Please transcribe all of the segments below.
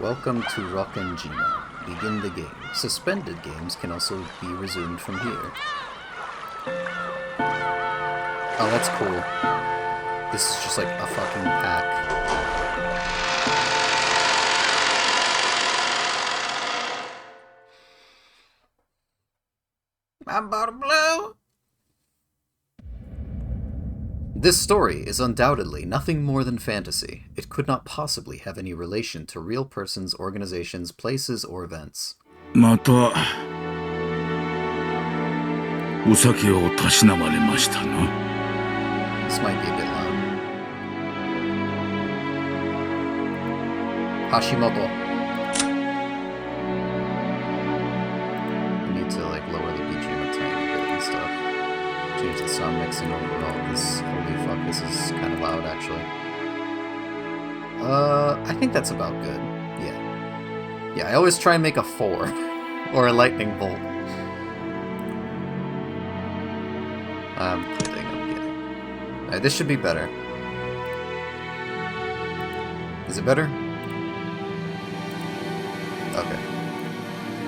Welcome to Rokkenjima. Begin the game. Suspended games can also be resumed from here. Oh, that's cool. This is just like a fucking pack. I'm about to blow! This story is undoubtedly nothing more than fantasy. It could not possibly have any relation to real persons, organizations, places, or events. またお酒をたしなまれましたな。 This might be a bit loud. Hashimoto. I need to like lower the BGM a tiny bit and stuff. Change the sound mixing overall. Holy fuck, this is kind of loud actually. I think that's about good. Yeah. Yeah, I always try and make a 4 or a lightning bolt. I'm kidding. Alright, this should be better. Is it better? Okay.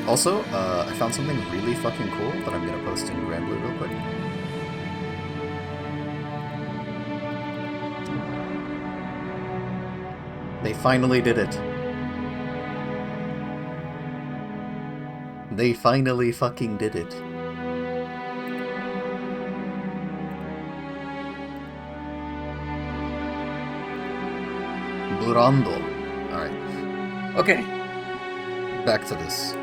Also, I found something really fucking cool that I'm gonna post in Granblue real quick. They finally did it. They finally fucking did it. Burando. Alright. Okay. Back to this.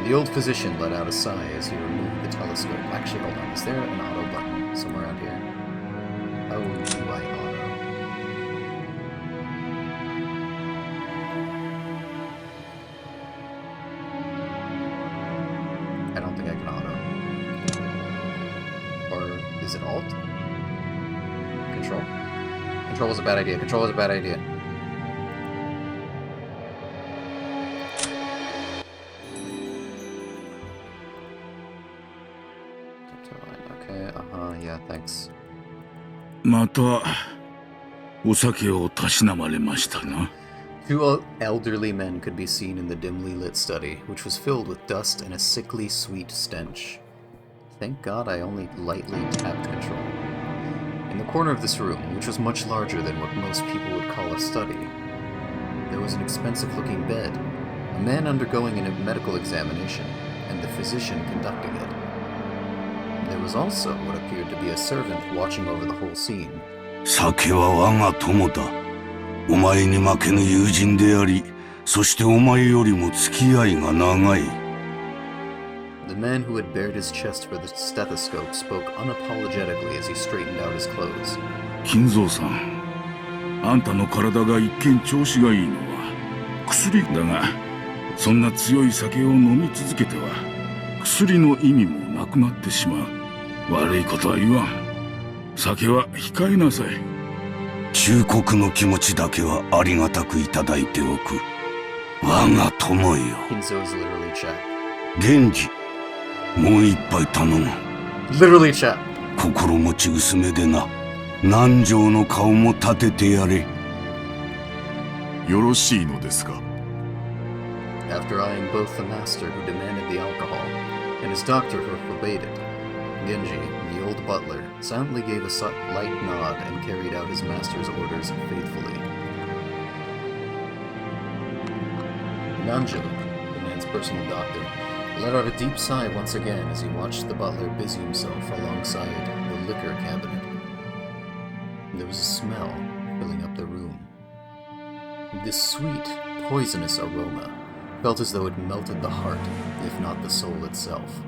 The old physician let out a sigh as he removed the telescope. Actually, hold on. Is there an auto button somewhere around here? Oh, do I auto? I don't think I can auto. Or is it alt? Control? Control was a bad idea. Control was a bad idea. Okay, yeah, thanks. またお酒をたしなまれましたな。 Two elderly men could be seen in the dimly lit study, which was filled with dust and a sickly sweet stench. Thank God I only lightly tapped control. In the corner of this room, which was much larger than what most people would call a study, there was an expensive-looking bed, a man undergoing a medical examination, and the physician conducting it. There was also what appeared to be a servant watching over the whole scene. 酒は我が友だ。お前に負けぬ友人であり、そしてお前よりも付き合いが長い。 The man who had bared his chest for the stethoscope spoke unapologetically as he straightened out his clothes. 金蔵さん、あんたの体が一見調子がいいのは薬だが、そんな強い酒を飲み続けては薬の意味もなくなってしまう。悪いことは言わん。酒は控えなさい。忠告の気持ちだけはありがたくいただいておく。我が友よ。 Kinzo is literally chat. 源氏、もう一杯頼む。 Literally chat. 心持ち薄めでな。南條の顔も立ててやれ。よろしいのですか。 After eyeing both the master who demanded the alcohol and his doctor who forbade it, Genji, the old butler, silently gave a light nod and carried out his master's orders faithfully. Nanjo, the man's personal doctor, let out a deep sigh once again as he watched the butler busy himself alongside the liquor cabinet. There was a smell filling up the room. This sweet, poisonous aroma felt as though it melted the heart, if not the soul itself.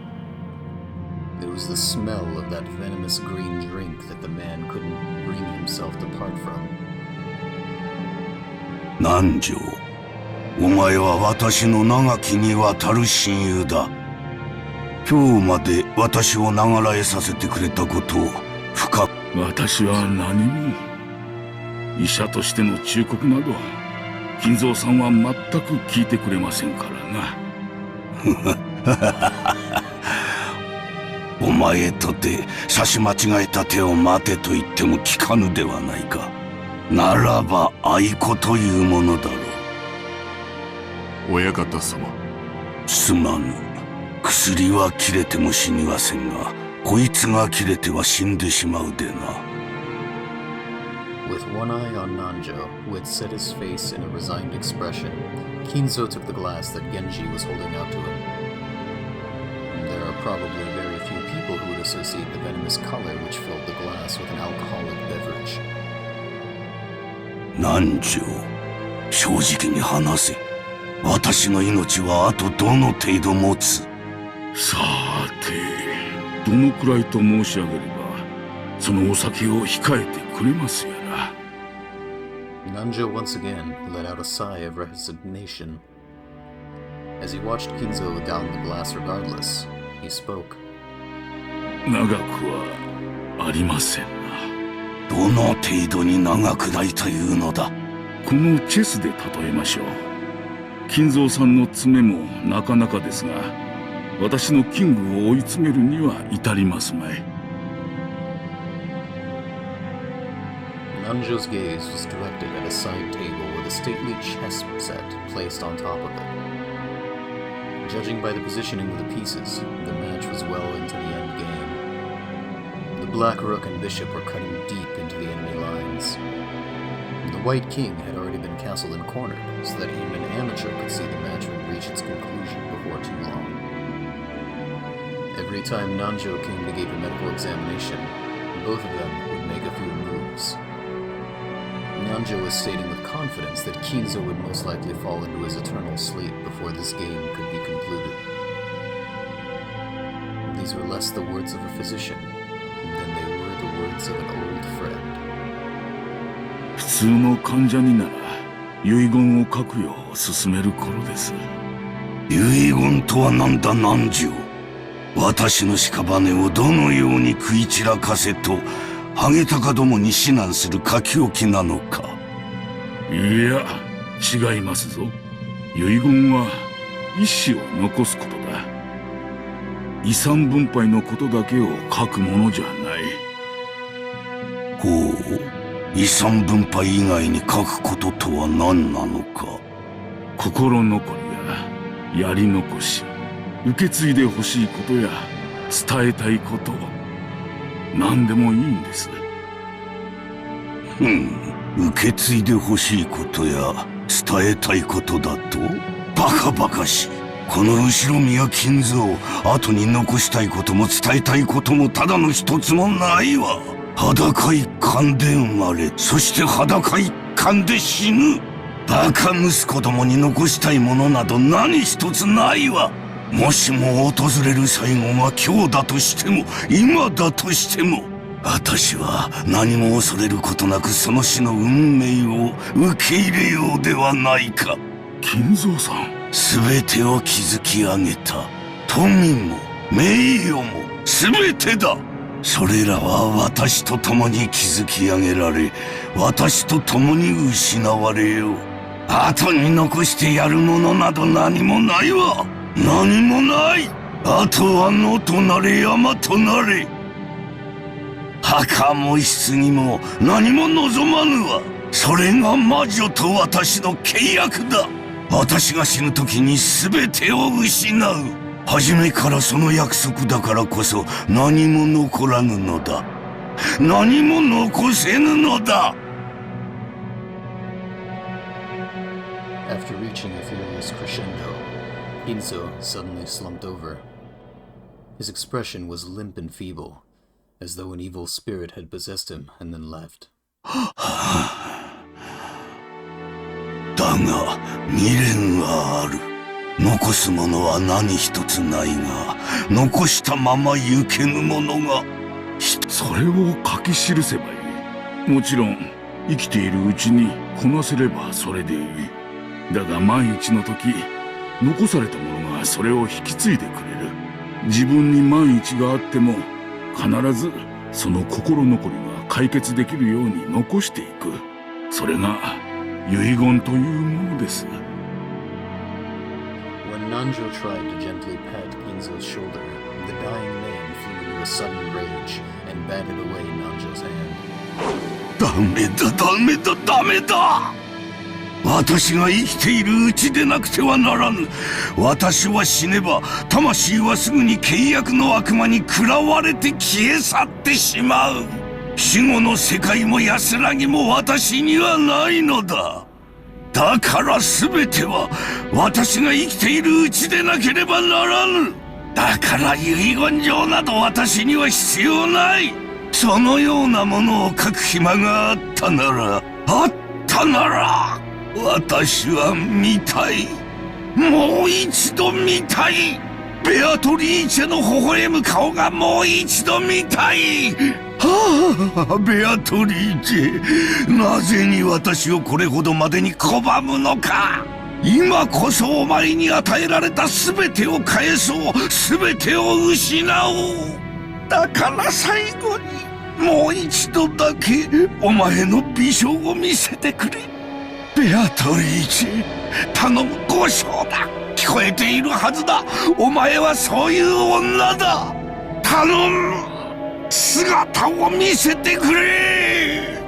It was the smell of that venomous green drink that the man couldn't bring himself to part from. 南條、お前は私の長きにわたる親友だ。今日まで私をながらえさせてくれたことを深く。私は何も。医者としての忠告など、金蔵さんは全く聞いてくれませんからな。お前とて差し間違えた手を待てと言っても聞かぬではないか。ならば愛子というものだろう。親方様。すまぬ。薬は切れても死にはせんが、こいつが切れては死んでしまうでな。With one eye on Nanjo, who had set his face in a resigned expression, Kinzo took the glass that Genji was holding out to him. There are probably very few people who would associate the venomous color which filled the glass with an alcoholic beverage. 南條、正直に話せ。私の命はあとどの程度持つ？さて、どのくらいと申し上げれば、そのお酒を控えてくれますやら。Nanjo once again let out a sigh of resignation. As he watched Kinzo down the glass regardless, he spoke. 長くはありませんな。どの程度に長くないというのだ？このチェスで例えましょう。金蔵さんの詰めもなかなかですが、私のキングを追い詰めるには至りますまい。Nanjo's gaze was directed at a side table with a stately chess set placed on top of it. Judging by the positioning of the pieces, the match was well into the end game. The black rook and bishop were cutting deep into the enemy lines. The white king had already been castled and cornered, so that even an amateur could see the match would reach its conclusion before too long. Every time Nanjo came to give a medical examination, both of them would make a few moves. Nanjo was stating with confidence that Kinzo would most likely fall into his eternal sleep before this game could be concluded. These were less the words of a physician than they were the words of an old friend. 普通の患者になら遺言を書くよう勧める頃です。遺言とは何だ南條。私の屍をどのように食い散らかせとハゲタカどもに指南する書き置きなのか？いや、違いますぞ。遺言は意思を残すことだ。遺産分配のことだけを書くものじゃない。ほう。遺産分配以外に書くこととは何なのか？心残りややり残し、受け継いでほしいことや伝えたいこと、何でもいいんです。受け継いでほしいことや伝えたいことだと？バカバカしい。この後ろ宮金蔵、後に残したいことも伝えたいこともただの一つもないわ。裸一貫で生まれ、そして裸一貫で死ぬ。バカ息子どもに残したいものなど何一つないわ。もしも訪れる最後が今日だとしても、今だとしても、私は何も恐れることなくその死の運命を受け入れようではないか。金蔵さん。全てを築き上げた。富も名誉も全てだ。それらは私と共に築き上げられ、私と共に失われよう。後に残してやるものなど何もないわ。何もない。あとは野となれ山となれ。墓も棺も何も望まぬわ。それが魔女と私の契約だ。私が死ぬ時に全てを失う。初めからその約束だからこそ何も残らぬのだ。何も残せぬのだ。After reaching a furious crescendo, Kinzo suddenly slumped over. His expression was limp and feeble, as though an evil spirit had possessed him and then left. だが未練がある。残すものは何一つないが、残したまま行けぬものが。それを書き記せばいい。もちろん生きているうちにこなせればそれでいい。だが万一の時、残されたものがそれを引き継いでくれる。自分に万一があっても必ずその心残りが解決できるように残していく。それが遺言というものです。When Nanjo tried to gently pat Kinzo's shoulder, the dying man flew into a sudden rage and batted away Nanjo's hand. だダメだダメだダメだ。私が生きているうちでなくてはならぬ。私は死ねば魂はすぐに契約の悪魔に食らわれて消え去ってしまう。死後の世界も安らぎも私にはないのだ。だから全ては私が生きているうちでなければならぬ。だから遺言状など私には必要ない。そのようなものを書く暇があったなら私は見たい。もう一度見たい。ベアトリーチェの微笑む顔がもう一度見たい。はあ、ベアトリーチェ、なぜに私をこれほどまでに拒むのか。今こそお前に与えられた全てを返そう。全てを失おう。だから最後にもう一度だけお前の美少を見せてくれ。ベアトリーチェ、頼む、交渉だ。聞こえているはずだ。お前はそういう女だ。頼む、姿を見せてくれ。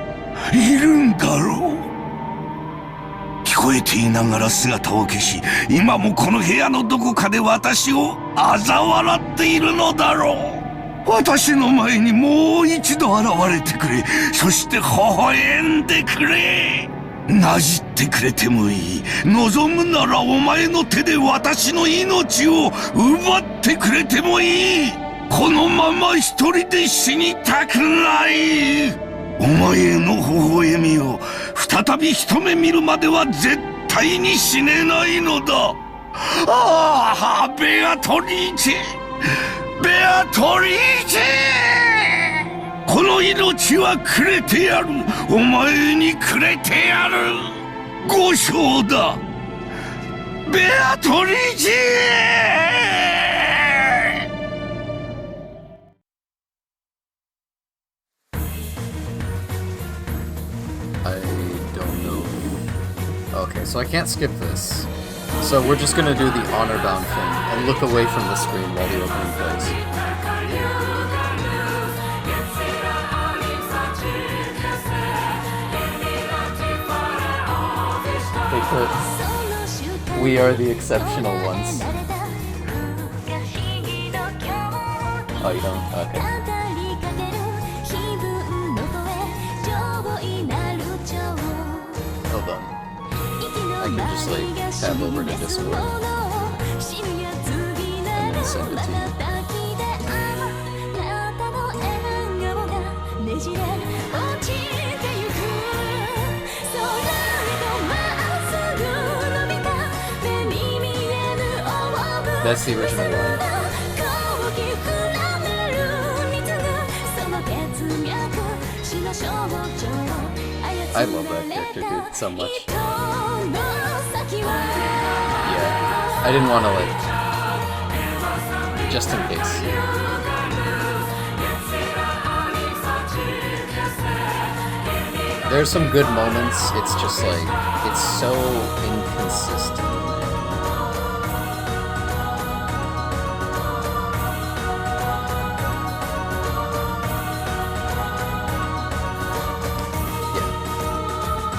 いるんだろう。聞こえていながら姿を消し、今もこの部屋のどこかで私を嘲笑っているのだろう。私の前にもう一度現れてくれ。そして微笑んでくれ。なじってくれてもいい。望むならお前の手で私の命を奪ってくれてもいい。このまま一人で死にたくない。お前の微笑みを再び一目見るまでは絶対に死ねないのだ。ああ、ベアトリーチェ、ベアトリーチェ、この命はくれてやる。お前にくれてやる。5章だ、ベアトリーチェ。I don't know. Okay, so I can't skip this. So we're just gonna do the honor-bound thing and look away from the screen while the opening plays. They put, "We are the exceptional ones." Oh, you don't? Okay. Hold on. I can just like tab over to Discord and then send it to you. That's the original one. I love that character, dude, so much. Yeah, I didn't want to like, just in case. There's some good moments, it's just like, it's so inconsistent.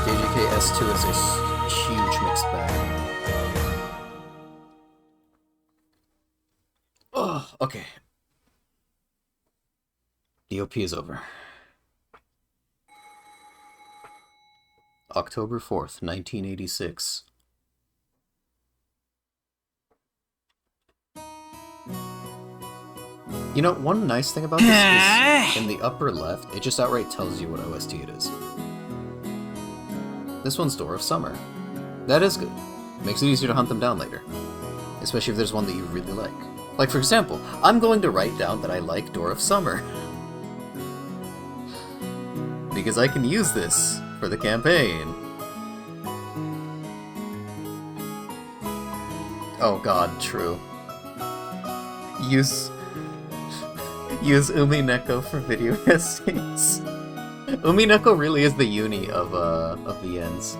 JJK S2 is a huge mixed bag. Oh, okay. DOP is over. October 4th, 1986. You know, one nice thing about this is in the upper left, it just outright tells you what OST it is. This one's Door of Summer. That is good. Makes it easier to hunt them down later. Especially if there's one that you really like. Like, for example, I'm going to write down that I like Door of Summer. Because I can use this for the campaign. Oh god, true. Use Umineko for video essays. Umineko really is the uni of the ends.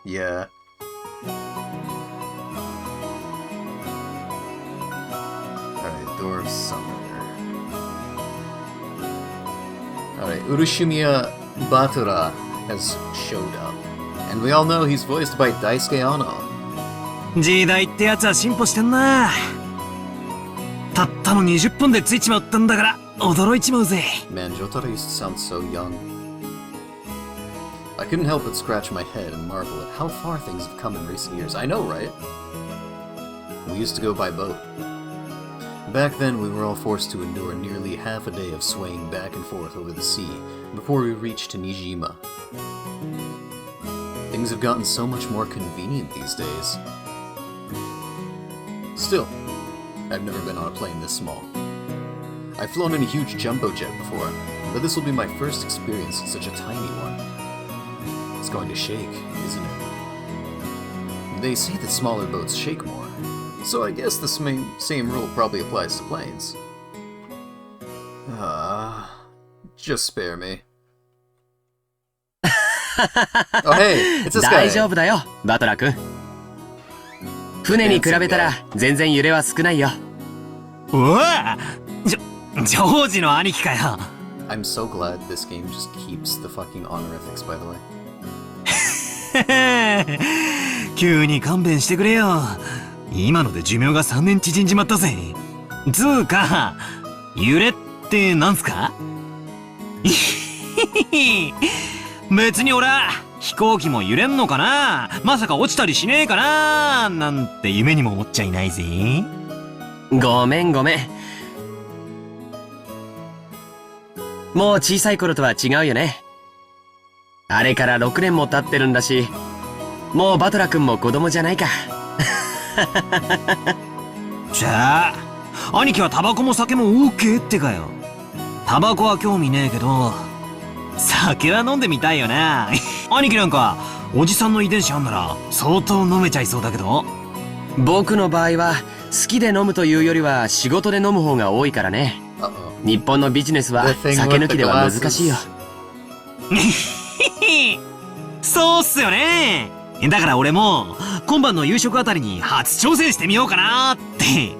Yeah. Alright, Door of Summer. Alright, Urushimuya Batora has showed up. And we all know he's voiced by Daisuke Ono. 時代ってやつは進歩してんな。たったの20分でついちまったんだから驚いちまうぜ。 Man, Jotaro used to sound so young. I couldn't help but scratch my head and marvel at how far things have come in recent years. I know, right? We used to go by boat. Back then, we were all forced to endure nearly half a day of swaying back and forth over the sea before we reached Nijima. Things have gotten so much more convenient these days. Still, I've never been on a plane this small. I've flown in a huge jumbo jet before, but this will be my first experience in such a tiny one. It's going to shake, isn't it? They say that smaller boats shake more, so I guess the same rule probably applies to planes. Just spare me. Oh hey, it's this guy. 大丈夫だよ、バトラ君。船に比べたら全然揺れは少ないよ。うわジョージの兄貴かよ。I'm so glad this game just keeps the fucking honorifics, by the way. 急に勘弁してくれよ。今ので寿命が3年縮んじまったぜ。つーか、揺れってなんすか？別に俺は飛行機も揺れんのかな、まさか落ちたりしねえかななんて夢にも思っちゃいないぜ。ごめんごめん。もう小さい頃とは違うよね。あれから6年も経ってるんだし、もうバトラ君も子供じゃないか。じゃあ兄貴はタバコも酒も OK ってかよ。タバコは興味ねえけど酒は飲んでみたいよな。兄貴なんかおじさんの遺伝子あんなら相当飲めちゃいそうだけど。僕の場合は好きで飲むというよりは仕事で飲む方が多いからね。日本のビジネスは酒抜きでは難しいよ。そうっすよね。だから俺も今晩の夕食あたりに初挑戦してみようかなって。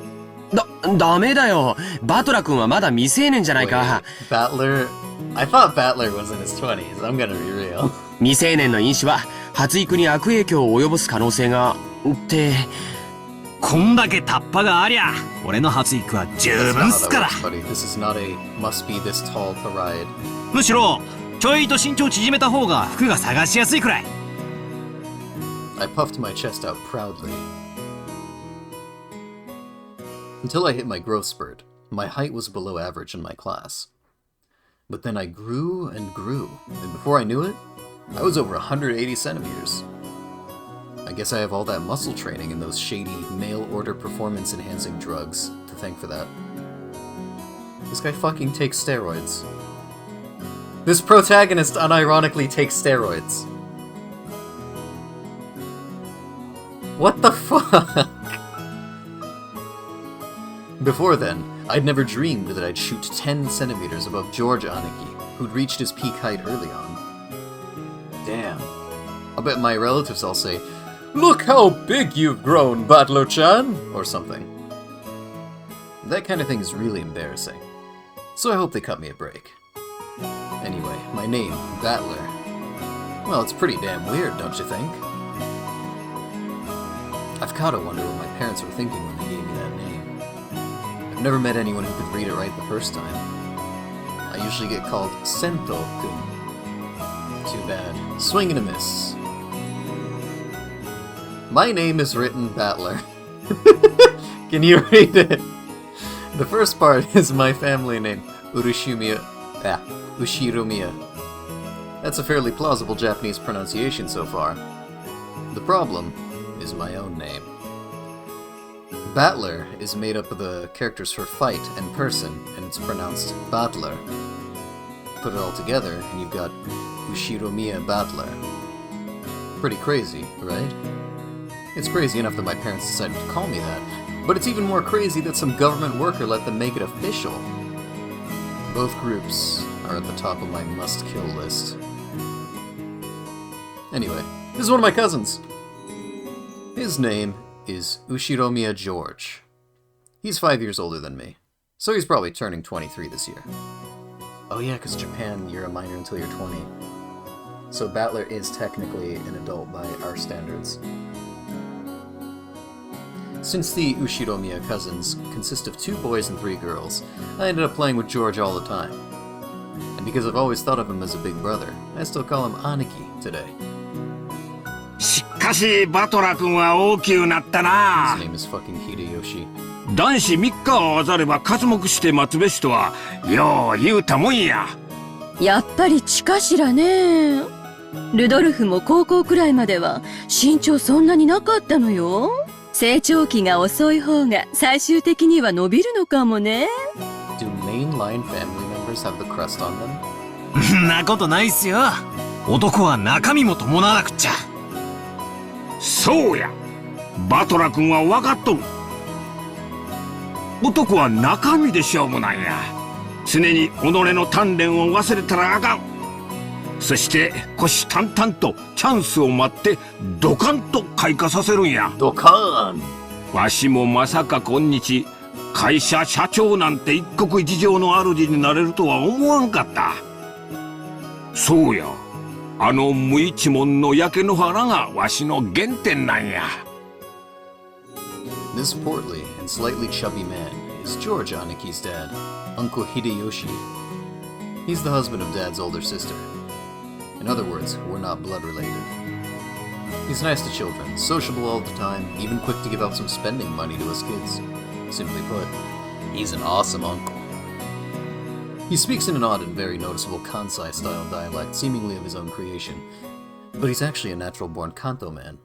ダメだよ。バトラ君はまだ未成年じゃないか。Battler? I thought Battler was in his 20s. I'm gonna be real. 未成年の飲酒は発育に悪影響を及ぼす可能性がってこんだけタッパがありゃ俺の発育は十分っすから。 This is not a must be this tall to ride. むしろちょいと身長縮めた方が服が探しやすいくらい。 I puffed my chest out proudly. Until I hit my growth spurt, my height was below average in my class. But then I grew and grew, and before I knew it, I was over 180 centimeters. I guess I have all that muscle training and those shady mail-order performance-enhancing drugs to thank for that. This guy fucking takes steroids. This protagonist unironically takes steroids. What the fuck? Before then, I'd never dreamed that I'd shoot 10 centimeters above George Aniki, who'd reached his peak height early on. Damn. I'll bet my relatives all say, "Look how big you've grown, Battler-chan!" or something. That kind of thing is really embarrassing. So I hope they cut me a break. Anyway, my name, Battler. Well, it's pretty damn weird, don't you think? I've gotta wonder what my parents were thinking when they gave me that name. I've never met anyone who could read it right the first time. I usually get called Sento-kun. Too bad. Swing and a miss. My name is written Battler. Can you read it? The first part is my family name, Ushiromiya. That's a fairly plausible Japanese pronunciation so far. The problem is my own name. Battler is made up of the characters for fight and person, and it's pronounced Battler. Put it all together, and you've got Ushiromiya Battler. Pretty crazy, right? It's crazy enough that my parents decided to call me that, but it's even more crazy that some government worker let them make it official. Both groups are at the top of my must-kill list. Anyway, this is one of my cousins. His name is Ushiromiya George. He's 5 years older than me, so he's probably turning 23 this year. Oh yeah, because Japan, you're a minor until you're 20. So Battler is technically an adult by our standards. Since the Ushiromiya cousins consist of 2 boys and 3 girls, I ended up playing with George all the time. And because I've always thought of him as a big brother, I still call him Aniki today. しかしバトラ君は大きくなったな。 His name is fucking Hideyoshi. 男子3日を渡れば刮目して待つべしとはよう言うたもんや。やっぱり血かしらね。ルドルフも高校くらいまでは身長そんなになかったのよ。成長期が遅い方が最終的には伸びるのかもね。Do mainline family members have the crust on them? そんなことないっすよ。男は中身も伴わなくっちゃ。そうや。バトラ君は分かっとる。男は中身で勝負なんや。常に己の鍛錬を忘れたらあかん。そして虎視眈々とチャンスを待ってドカンと開花させるんや。ドカーン! わしもまさか今日会社社長なんて一国一城の主になれるとは思わんかった。そうや。あの無一文の焼け野原がわしの原点なんや。This portly and slightly chubby man is George Aniki's dad, Uncle Hideyoshi. He's the husband of Dad's older sister. In other words, we're not blood related. He's nice to children, sociable all the time, even quick to give out some spending money to his kids. Simply put, he's an awesome uncle. He speaks in an odd and very noticeable Kansai-style dialect, seemingly of his own creation, but he's actually a natural-born Kanto man.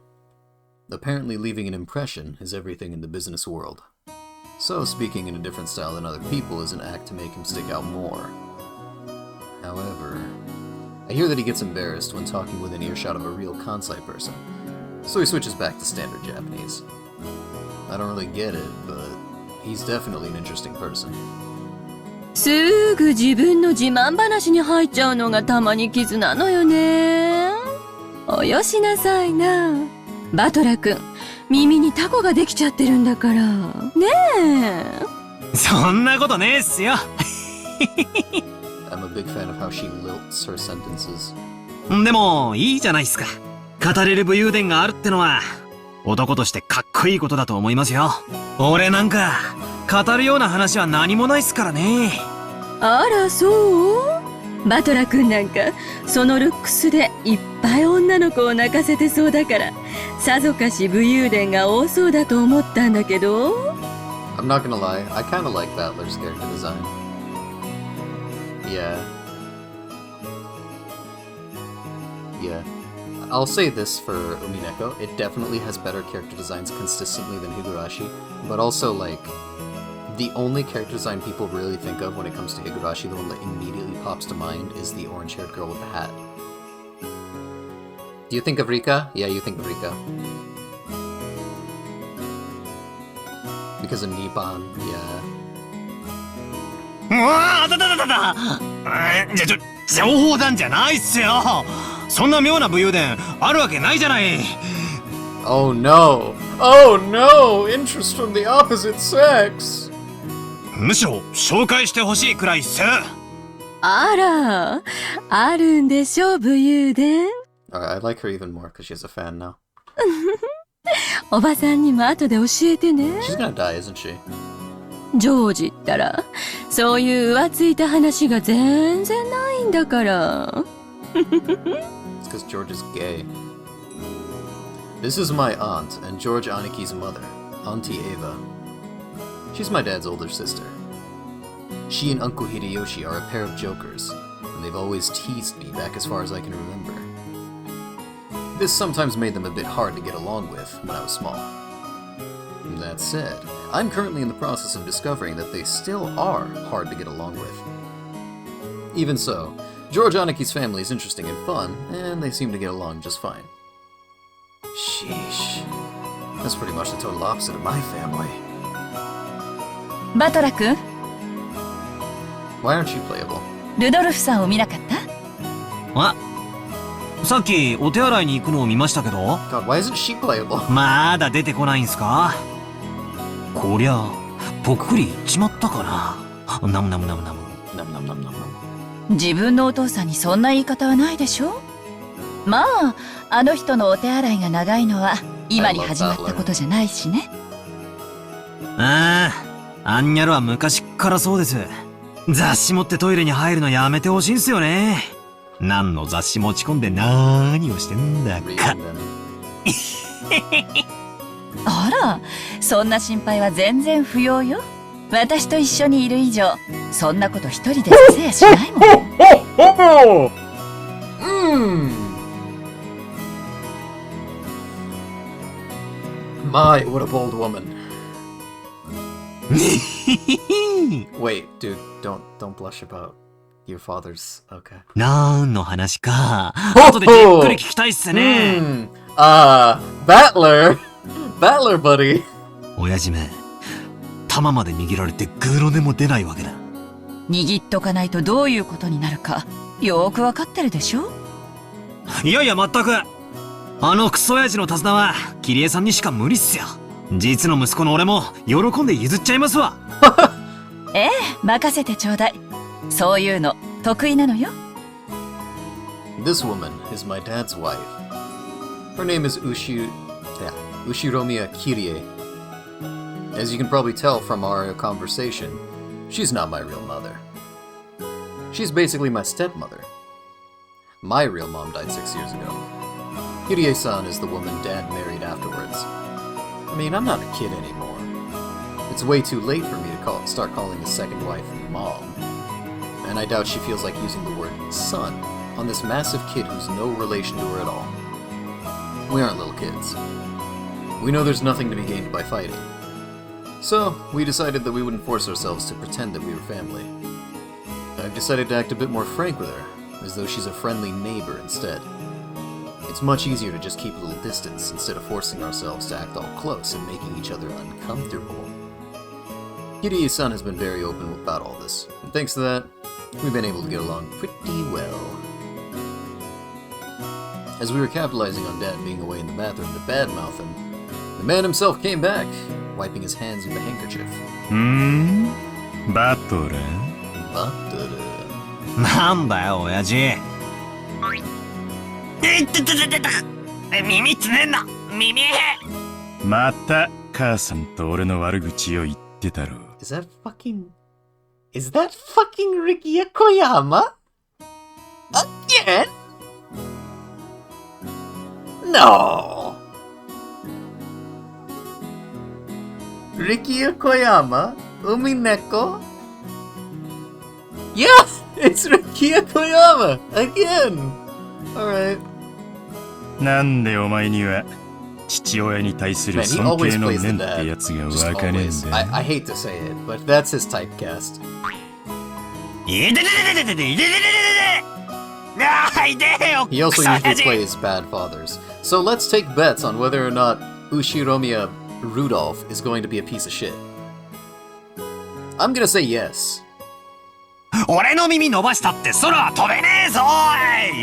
Apparently leaving an impression is everything in the business world. So speaking in a different style than other people is an act to make him stick out more. However, I hear that he gets embarrassed when talking within earshot of a real Kansai person, so he switches back to standard Japanese. I don't really get it, but he's definitely an interesting person. すぐ自分の自慢話に入っちゃうのがたまに傷なのよね。およしなさいな。バトラ君、耳にタコができちゃってるんだから。ねえ。そんなことねえっすよ。I'm a big fan of how she lilts her sentences. でも、いいじゃないっすか。語れる武勇伝があるってのは、男としてかっこいいことだと思いますよ。俺なんか、語るような話は何もないっすからね。あら、そう？バトラ君なんか、そのルックスでいっぱい女の子を泣かせてそうだから、さぞかし武勇伝が多そうだと思ったんだけど。I'm not gonna lie, I kinda like Battler's character design. Yeah. Yeah. I'll say this for Umineko, it definitely has better character designs consistently than Higurashi, but also, like, the only character design people really think of when it comes to Higurashi, the one that immediately pops to mind, is the orange-haired girl with the hat. Do you think of Rika? Yeah, you think of Rika. Because of Nippon, yeah. うわあ、だ情報弾じゃないっすよ。そんな妙な武勇伝あるわけないじゃない。Oh no! Oh no! Interest from the opposite sex! むしろ紹介してほしいくらいっす。あら、あるんでしょ、武勇伝。Alright, I like her even more because she's a fan now. おばさんにも後で教えてね。 She's gonna die, isn't she? ジョージったら、そういう浮ついた話が全然ないんだから。It's because George is gay. This is my aunt and George Aniki's mother, Auntie Eva. She's my dad's older sister. She and Uncle Hideyoshi are a pair of jokers, and they've always teased me back as far as I can remember. This sometimes made them a bit hard to get along with when I was small. That said, I'm currently in the process of discovering that they still are hard to get along with. Even so, George Aniki's family is interesting and fun, and they seem to get along just fine. Sheesh. That's pretty much the total opposite of my family. バトラ君、 Why aren't you playable? ルドルフさんを見なかった？あ、さっきお手洗いに行くのを見ましたけど。 God, why isn't she playable? まだ出てこないんすか？こりゃ、ぽっくりいっちまったかな。ナムナムナムナム。Num num num num num. 自分のお父さんにそんな言い方はないでしょ。まあ、あの人のお手洗いが長いのは今に始まったことじゃないしね。ああ、アンニャルは昔っからそうです。雑誌持ってトイレに入るのやめてほしいんすよね。何の雑誌持ち込んで何をしてんだか。 Reading them. あら、そんな心配は全然不要よ。私と一緒にいる以上、そんなこと一人でさせやしないもん。My, what a bold woman. Wait, dude, don't blush about your father's. Okay. なんの話か。後でじっくり聞きたいっすね。Battler! Battler, buddy! 親父め、玉まで握られてグロでも出ないわけだ。握っとかないとどういうことになるか、よーくわかってるでしょ。いやいや、まったく。あのクソ親父の手綱は、キリエさんにしか無理っすよ。実の息子の俺も、喜んで譲っちゃいますわ。ええ、任せてちょうだい。そういうの、得意なのよ。This woman is my dad's wife. Her name is Ushiromiya Kirie. As you can probably tell from our conversation, she's not my real mother. She's basically my stepmother. My real mom died 6 years ago. Kirie-san is the woman Dad married afterwards. I mean, I'm not a kid anymore. It's way too late for me to start calling his second wife Mom. And I doubt she feels like using the word son on this massive kid who's no relation to her at all. We aren't little kids. We know there's nothing to be gained by fighting. So, we decided that we wouldn't force ourselves to pretend that we were family. I've decided to act a bit more frank with her, as though she's a friendly neighbor instead. It's much easier to just keep a little distance instead of forcing ourselves to act all close and making each other uncomfortable. Kirie-san has been very open about all this, and thanks to that, we've been able to get along pretty well. As we were capitalizing on Dad being away in the bathroom to badmouth him, the man himself came back, wiping his hands with a handkerchief. バトル But, なんだよ、親父。耳つねんな、耳。また母さんと俺の悪口を言ってたろ。Is that fucking Ricky Yokoyama? Again? No! Ricky Yokoyama? Umineko? Yes! It's Ricky Yokoyama! Again! Alright. なんでお前には父親に対する Man, he 尊 always 敬の plays the 念って dad. やつが Just わかねえ always. んだよ。 I hate to say it, but that's his typecast. いでででででででいででででで。ああ、いでよ。 He also クソ親 usually 父。 plays bad fathers. So let's take bets on whether or not Ushiromiya Rudolph is going to be a piece of shit. I'm gonna say yes. 俺の耳伸ばしたって空は飛べねえぞーい。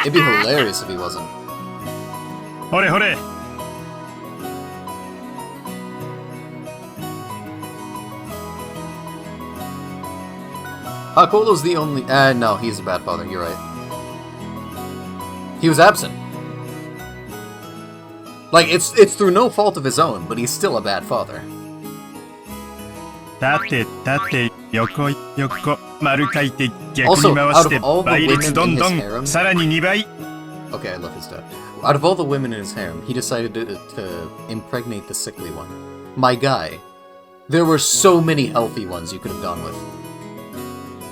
It'd be hilarious if he wasn't. ほれほれ。Hakolo's the only. No, he's a bad father. You're right. He was absent. Like it's through no fault of his own, but he's still a bad father. 縦縦横横丸書いて逆 Also, に回して out of all the 倍率 women どん in ど his ん harem- さらに2倍。 Okay, I love his dad. Out of all the women in his harem, he decided to impregnate the sickly one. My guy. There were so many healthy ones you could have gone with.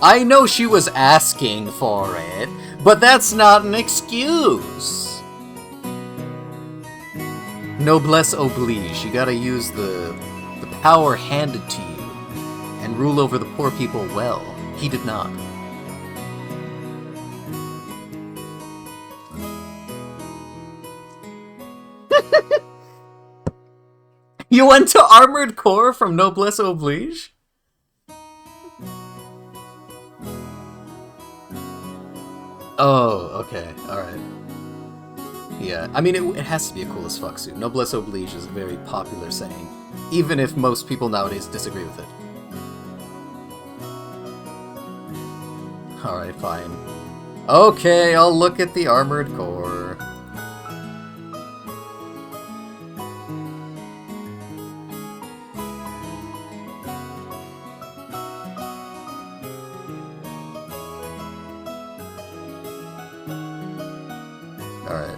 I know she was asking for it, but that's not an excuse. Noblesse oblige. You gotta use the power handed to you and rule over the poor people well. He did not. You went to Armored Core from Noblesse Oblige? Oh, okay, alright. Yeah, I mean, it has to be a cool as fuck suit. Noblesse Oblige is a very popular saying, even if most people nowadays disagree with it. Alright, fine. Okay, I'll look at the Armored Core. Alright,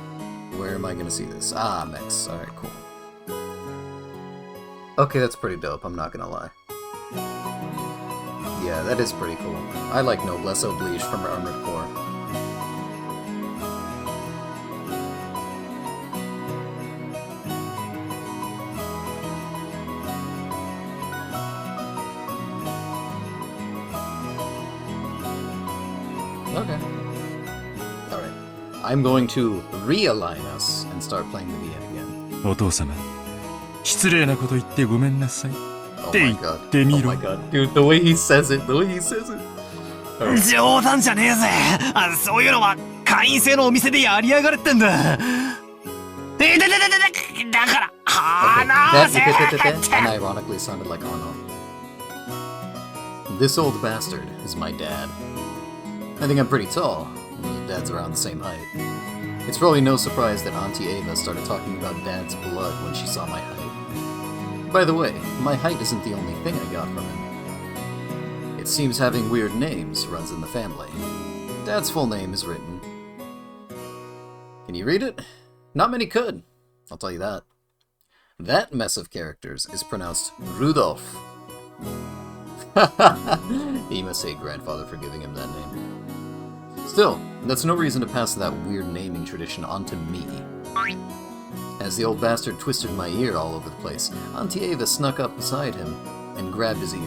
where am I gonna see this? Ah, mechs. Alright, cool. Okay, that's pretty dope, I'm not gonna lie. Yeah, that is pretty cool. I like Noblesse Oblige from Armored Core. Okay. Alright. I'm going to realign us and start playing the VN again. お父様、失礼なこと言ってごめんなさい。 Oh って my 言 god. って Oh みろ。 my god. Dude, the way he says it, the way he says it. 冗談じゃねえぜ。そういうのは会員制のお店でやりやがれってんだ。だから、 Okay, 話 that せ and ironically sounded like Anno. This old bastard is my dad. I think I'm pretty tall. Dad's around the same height. It's probably no surprise that Auntie Ava started talking about Dad's blood when she saw my height. By the way, my height isn't the only thing I got from him. It seems having weird names runs in the family. Dad's full name is written. Can you read it? Not many could. I'll tell you that. That mess of characters is pronounced Rudolph. He must hate grandfather for giving him that name. Still, that's no reason to pass that weird naming tradition on to me. As the old bastard twisted my ear all over the place, Auntie Ava snuck up beside him and grabbed his ear.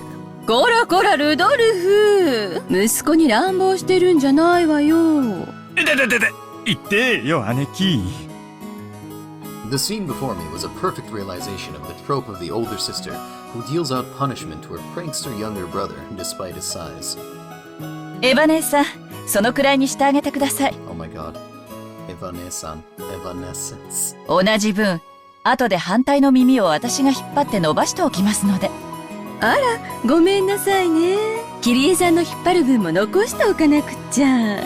こらこらルドルフ、息子に乱暴してるんじゃないわよ。言ってよ、姉貴。 The scene before me was a perfect realization of the trope of the older sister who deals out punishment to her prankster younger brother despite his size. エヴァ姉さん、そのくらいにしてあげてください。 Oh my god. Evanescence. Evanescence. 同じ分、後で反対の耳を私が引っ張って伸ばしておきますので。あら、ごめんなさいね。キリエさんの引っ張る分も残しておかなくっちゃ。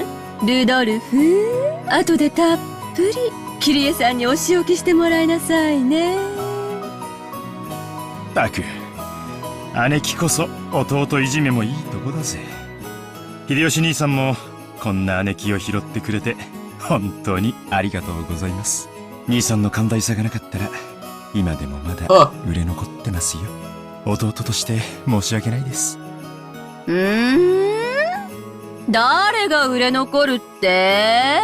ルドルフ、後でたっぷりキリエさんにお仕置きしてもらいなさいね。たく、姉貴こそ弟いじめもいいとこだぜ。秀吉兄さんもこんな姉貴を拾ってくれて本当にありがとうございます。兄さんの寛大さがなかったら今でもまだ売れ残ってますよ。弟として申し訳ないです。誰が売れ残るって？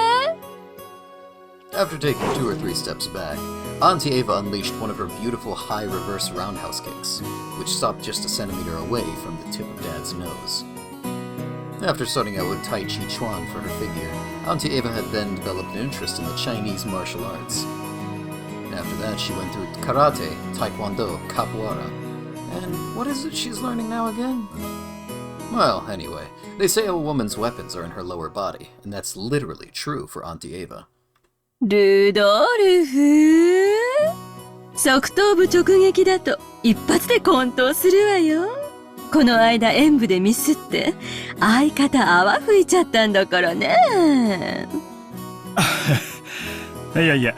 After taking 2 or 3 steps back, Auntie Ava unleashed one of her beautiful high reverse roundhouse kicks, which stopped just a centimeter away from the tip of Dad's nose. After starting out with Tai Chi Chuan for her figure, Auntie Ava had then developed an interest in the Chinese martial arts. After that, she went through karate, taekwondo, capoeira, and what is it she's learning now again? Well, anyway, they say a woman's weapons are in her lower body, and that's literally true for Auntie Ava. ルドルフ、側頭部直撃だと一発で混沌するわよ。この間演舞でミスって相方泡吹いちゃったんだからね。いやいや、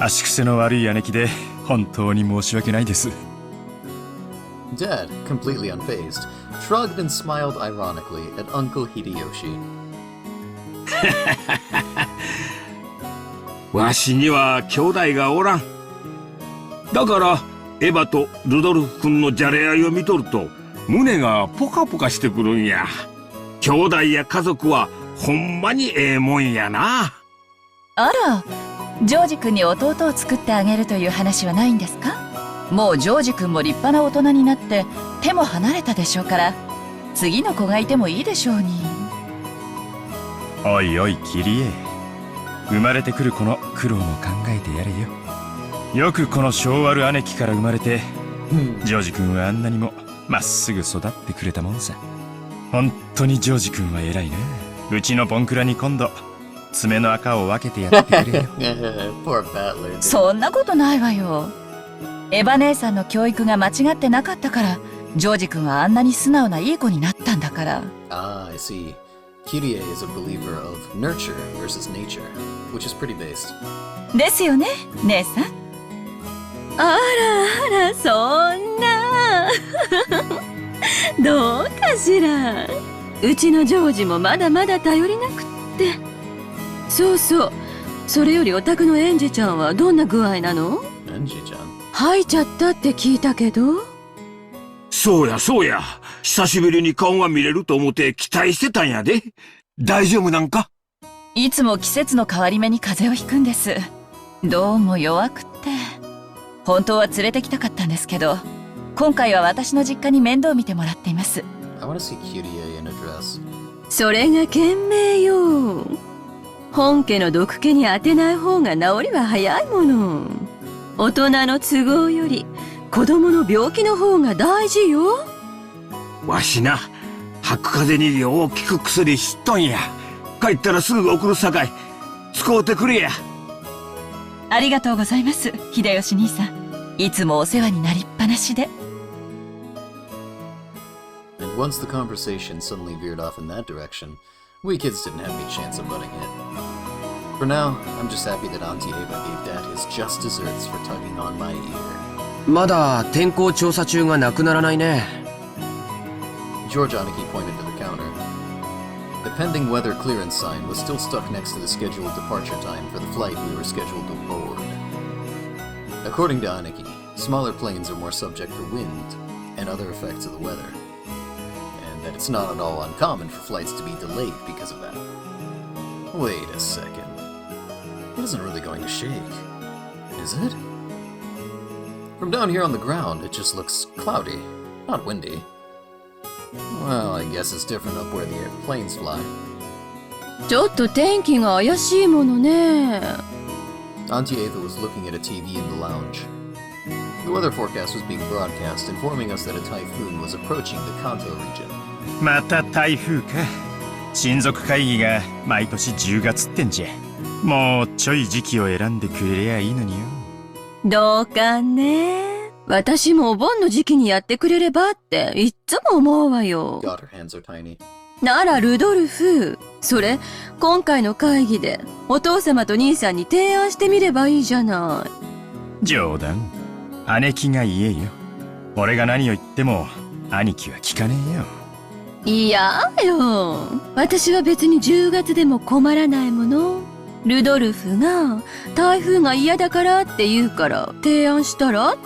足癖の悪い姉貴で本当に申し訳ないです。 Dad, completely unfazed, shrugged and smiled ironically at Uncle Hideyoshi. わしには兄弟がおらん。だからエヴァとルドルフ君のじゃれ合いを見とると胸がポカポカしてくるんや。兄弟や家族はほんまにええもんやな。あら、ジョージ君に弟を作ってあげるという話はないんですか？もうジョージ君も立派な大人になって手も離れたでしょうから、次の子がいてもいいでしょうに。おいおいキリエ、生まれてくる子の苦労も考えてやれよ。よくこの性悪姉貴から生まれて、ジョージ君はあんなにもまっすぐ育ってくれたもんさ。本当にジョージ君は偉いな。うちのボンクラに今度爪の赤を分けてやってくれよ。Poor battler. そんなことないわよ。エヴァ姉さんの教育が間違ってなかったからジョージ君はあんなに素直ないい子になったんだから。Ah, I see. Kirie is a believer of nurture versus nature, which is pretty based. ですよね、姉さん。あらあら、そんな。どうかしら。うちのジョージもまだまだ頼りなくって。そうそう。それよりお宅のエンジちゃんはどんな具合なの？ Enji-chan. 吐いちゃったって聞いたけど。そうやそうや。久しぶりに顔が見れると思って期待してたんやで。大丈夫なんか？いつも季節の変わり目に風邪をひくんです。どうも弱くって。本当は連れてきたかったんですけど、今回は私の実家に面倒見てもらっています。I want to see Kirie in a dress. それが賢明よ。本家の毒気に当てない方が治りは早いもの。大人の都合より子供の病気の方が大事よ。わしな、吐く風邪によう効く薬知っとんや。帰ったらすぐ送るさかい。使うてくれや。ありがとうございます、秀吉兄さん。いつもお世話になりっぱなしで。And once the conversation suddenly veered off in that direction, we kids didn't have any chance of butting in. For now, I'm just happy that Auntie Ava gave Dad his just desserts for tugging on my ear. まだ天候調査中がなくならないね。George Aniki pointed to the counter. The pending weather clearance sign was still stuck next to the scheduled departure time for the flight we were scheduled to board. According to Aniki, smaller planes are more subject to wind and other effects of the weather, and that it's not at all uncommon for flights to be delayed because of that. Wait a second. It isn't really going to shake, is it? From down here on the ground, it just looks cloudy, not windy. Well, I guess it's different up where the planes fly. ちょっと天気が怪しいものね。Auntie Ava was looking at a TV in the lounge. The weather forecast was being broadcast, informing us that a typhoon was approaching the Kanto region. また台風か。親族会議が毎年10月ってんじゃ。もうちょい時期を選んでくれりゃいいのによ。どうかね。私もお盆の時期にやってくれればっていっつも思うわよ。God, her hands are tiny. ならルドルフ、それ今回の会議でお父様と兄さんに提案してみればいいじゃない。冗談。姉貴が言えよ。俺が何を言っても兄貴は聞かねえよ。いやよ。私は別に10月でも困らないもの。ルドルフが台風が嫌だからって言うから提案したら。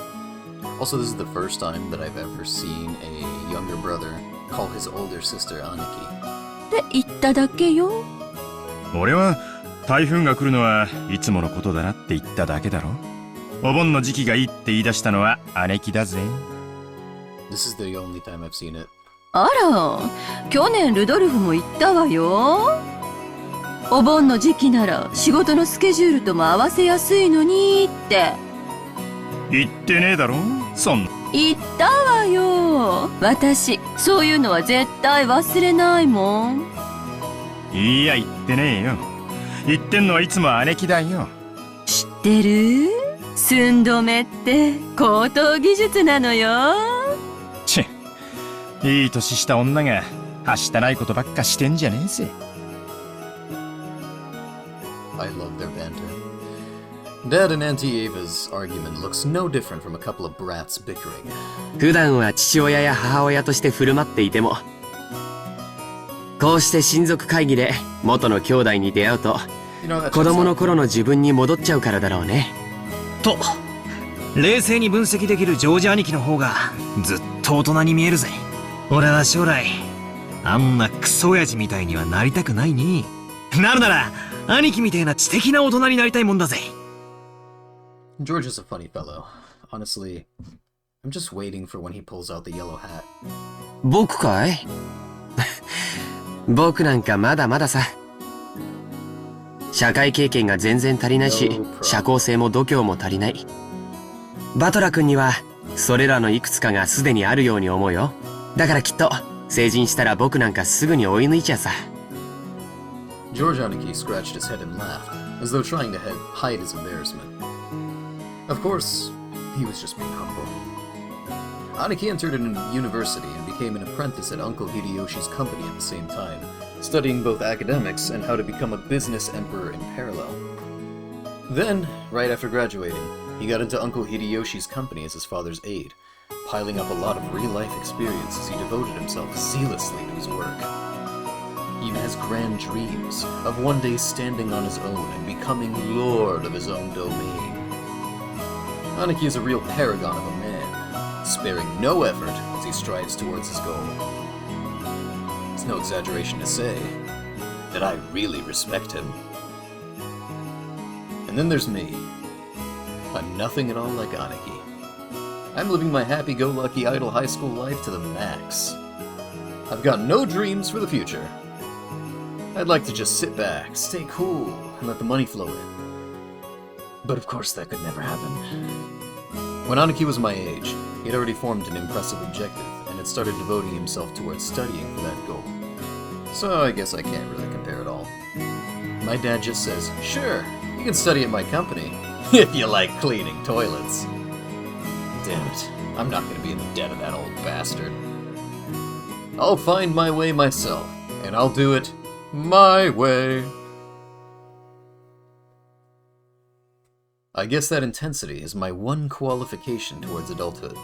Also, this is the first time that I've ever seen a younger brother call his older sister Aniki. って言っただけよ。俺は台風が来るのはいつものことだなって言っただけだろ。お盆の時期がいいって言い出したのは姉貴だぜ。This is the only time I've seen it. あら、去年ルドルフも言ったわよ。お盆の時期なら仕事のスケジュールとも合わせやすいのにって。言ってねえだろそんな。言ったわよ。私、そういうのは絶対忘れないもん。いや言ってねえよ。言ってんのはいつも姉貴だよ。知ってる？寸止めって高等技術なのよ。チッ、いい年した女がはしたないことばっかしてんじゃねえぜ。I love their banter. Dad and Auntie Ava's argument looks no different from a couple of brats bickering. 普段は父親や母親として振る舞っていても、こうして親族会議で元の兄弟に出会うと、子供の頃の自分に戻っちゃうからだろうね。と、冷静に分析できるジョージ兄貴の方がずっと大人に見えるぜ。俺は将来、あんなクソ親父みたいにはなりたくないに。なるなら、兄貴みたいな知的な大人になりたいもんだぜ。George is a funny fellow. Honestly, I'm just waiting for when he pulls out the yellow hat. 僕かい？僕なんかまだまださ。社会経験が全然足りないし、社交性も度胸も足りない。バトラ君にはそれらのいくつかがすでにあるように思うよ。だからきっと成人したら僕なんかすぐに追い抜いちゃうさ。George Aniki scratched his head and laughed, as though trying to hide his embarrassment. Of course, he was just being humble. Aniki entered in university and became an apprentice at Uncle Hideyoshi's company at the same time, studying both academics and how to become a business emperor in parallel. Then, right after graduating, he got into Uncle Hideyoshi's company as his father's aide, piling up a lot of real-life experience as he devoted himself zealously to his work. He even has grand dreams of one day standing on his own and becoming lord of his own domain. Aniki is a real paragon of a man, sparing no effort as he strives towards his goal. It's no exaggeration to say that I really respect him. And then there's me. I'm nothing at all like Aniki. I'm living my happy-go-lucky idle high school life to the max. I've got no dreams for the future. I'd like to just sit back, stay cool, and let the money flow in. But of course that could never happen. When Aniki was my age, he had already formed an impressive objective, and had started devoting himself towards studying for that goal. So I guess I can't really compare at all. My dad just says, sure, you can study at my company, if you like cleaning toilets. Damn it, I'm not gonna be in the debt of that old bastard. I'll find my way myself, and I'll do it my way. I guess that intensity is my one qualification towards adulthood.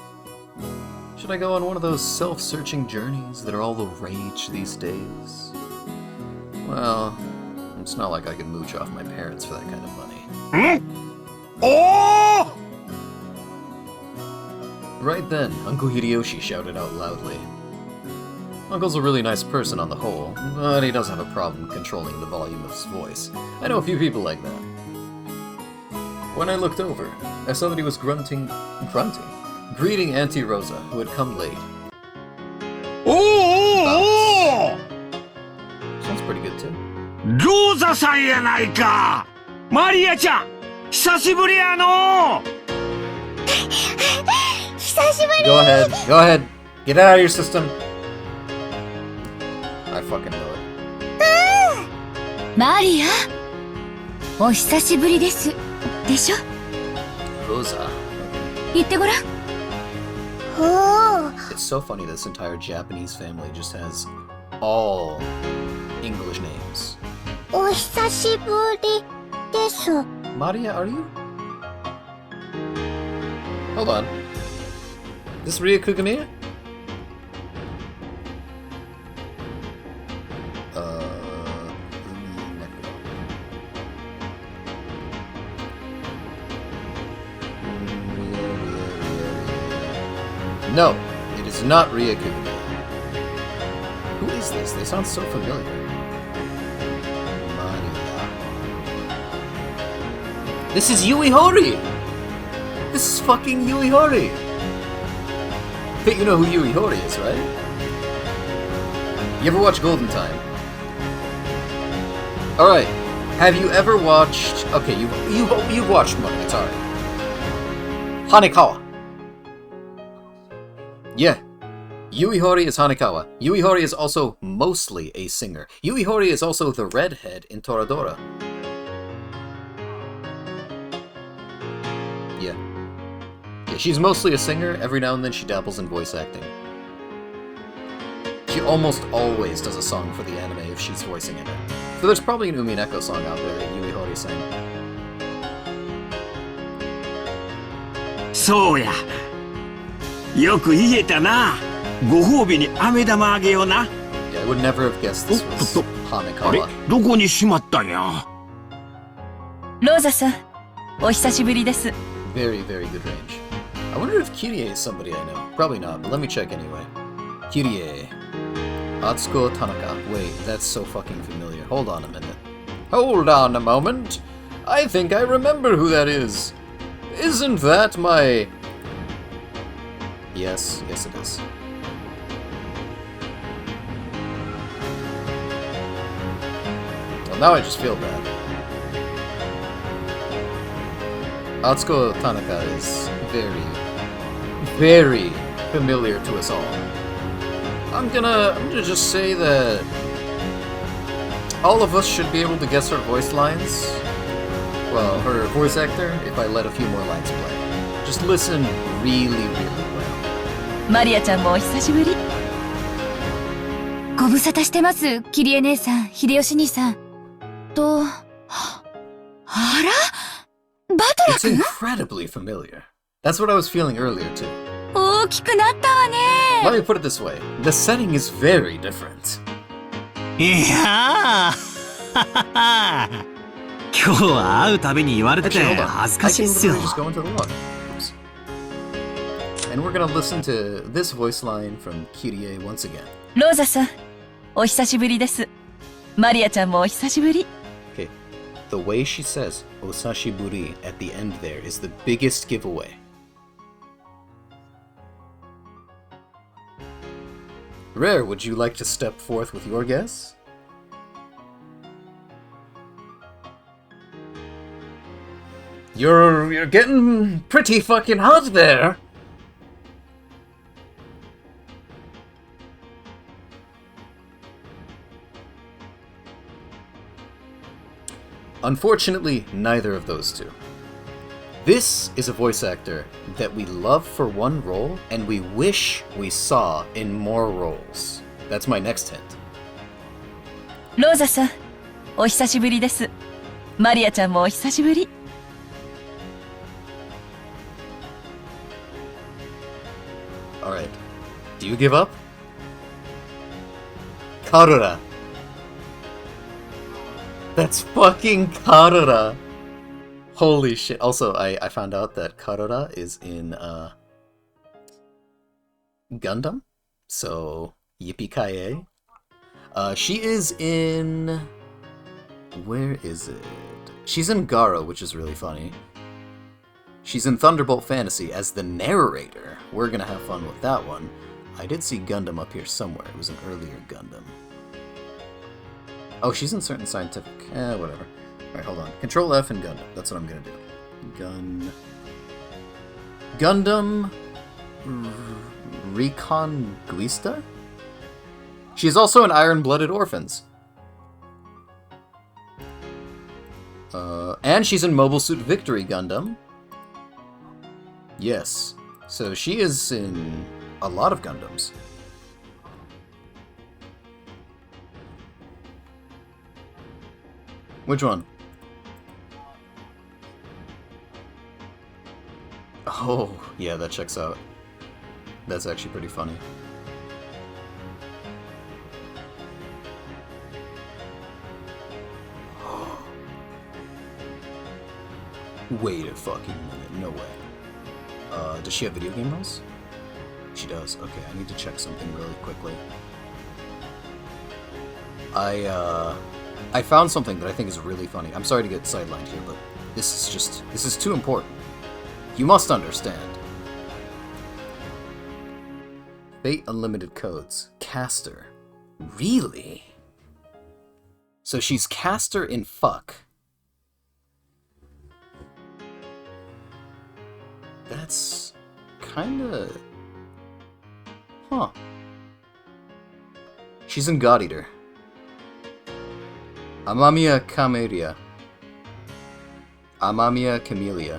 Should I go on one of those self-searching journeys that are all the rage these days? Well, it's not like I can mooch off my parents for that kind of money. Oh! Right then, Uncle Hideyoshi shouted out loudly. Uncle's a really nice person on the whole, but he does have a problem controlling the volume of his voice. I know a few people like that. When I looked over, I saw that he was grunting, greeting Auntie Rosa, who had come late. Oh! Sounds pretty good too. Rosa さんやないか。マリアちゃん、久しぶりやの。Go ahead, get out of your system. I fucking know it. マリア、お久しぶりです。でしょ？ Rosa. 言ってごらん。It's so funny this entire Japanese family just has all English names. お久しぶりです。 Maria, are you? Hold on. This Ria Kugamiya? No, it is not Ria Kugamiya. Who is this? They sound so familiar. Maria. This is Yui Horii! This is fucking Yui Horii! But you know who Yui Horii is, right? You ever watch Golden Time? Alright, have you ever watched... Okay, you've watched Monogatari. Hanekawa. Yeah. Yui Horii is Hanekawa. Yui Horii is also mostly a singer. Yui Horii is also the redhead in Toradora. Yeah. She's mostly a singer. Every now and then she dabbles in voice acting. She almost always does a song for the anime if she's voicing in it. So there's probably an Umi and Echo song out there that Yui Horii sang. そうや。よく言えたな。ご褒美に飴玉あげような。Yeah, I would never have guessed this was あれ Hanekawa. どこにしまったんや。ローザさん、お久しぶりです。 Very, very good range. I wonder if Kirie is somebody I know. Probably not, but let me check anyway. Kirie. Atsuko Tanaka. Wait, that's so fucking familiar. Hold on a minute. Hold on a moment. I think I remember who that is. Isn't that my... Yes, it is. Well, now I just feel bad. Atsuko Tanaka is very, very familiar to us all. I'm gonna just say that all of us should be able to guess her voice lines. Well, her voice actor, if I let a few more lines play. Just listen really, really well. マリアちゃんもお久しぶり。ご無沙汰してます、キリエ姉さん、秀吉兄さん。と、あらバトラ It's 君 incredibly familiar. That's what I was feeling earlier too. 大きくなったわね。 Let me put it this way. The setting is very different. いやー今日は会うたびに言われてて Actually, hold on. 恥ず I かしい can っすよ。 literally just go into the log. Oops. And we're gonna listen to this voice line from Kyrie once again. ローザさん、お久しぶりです。マリアちゃんもお久しぶり。Okay. The way she says Osashiburi at the end there is the biggest giveaway. Rare, would you like to step forth with your guess? You're getting pretty fucking hot there. Unfortunately, neither of those two. This is a voice actor that we love for one role and we wish we saw in more roles. That's my next hint. ローザさん、お久しぶりです。マリアちゃんもお久しぶり。Alright. Do you give up? Karura. That's fucking Karura. Holy shit. Also, I found out that Karura is in Gundam. So, yippee-ki-yay. She is in... Where is it? She's in Garo, which is really funny. She's in Thunderbolt Fantasy as the narrator. We're gonna have fun with that one. I did see Gundam up here somewhere. It was an earlier Gundam. Oh, she's in certain scientific... whatever. Alright, hold on. Control F and Gundam. That's what I'm gonna do. Gundam... Reconguista? She's also in Iron-Blooded Orphans. And she's in Mobile Suit Victory Gundam. Yes. So she is in a lot of Gundams. Which one? Oh, yeah, that checks out. That's actually pretty funny. Wait a fucking minute, no way. Does she have video game roles? She does. Okay, I need to check something really quickly. I found something that I think is really funny. I'm sorry to get sidelined here, but this is too important. You must understand. Fate Unlimited Codes. Caster. Really? So she's Caster in Fuck. That's kinda... Huh. She's in God Eater. Amamiya Camellia. Amamiya Camellia.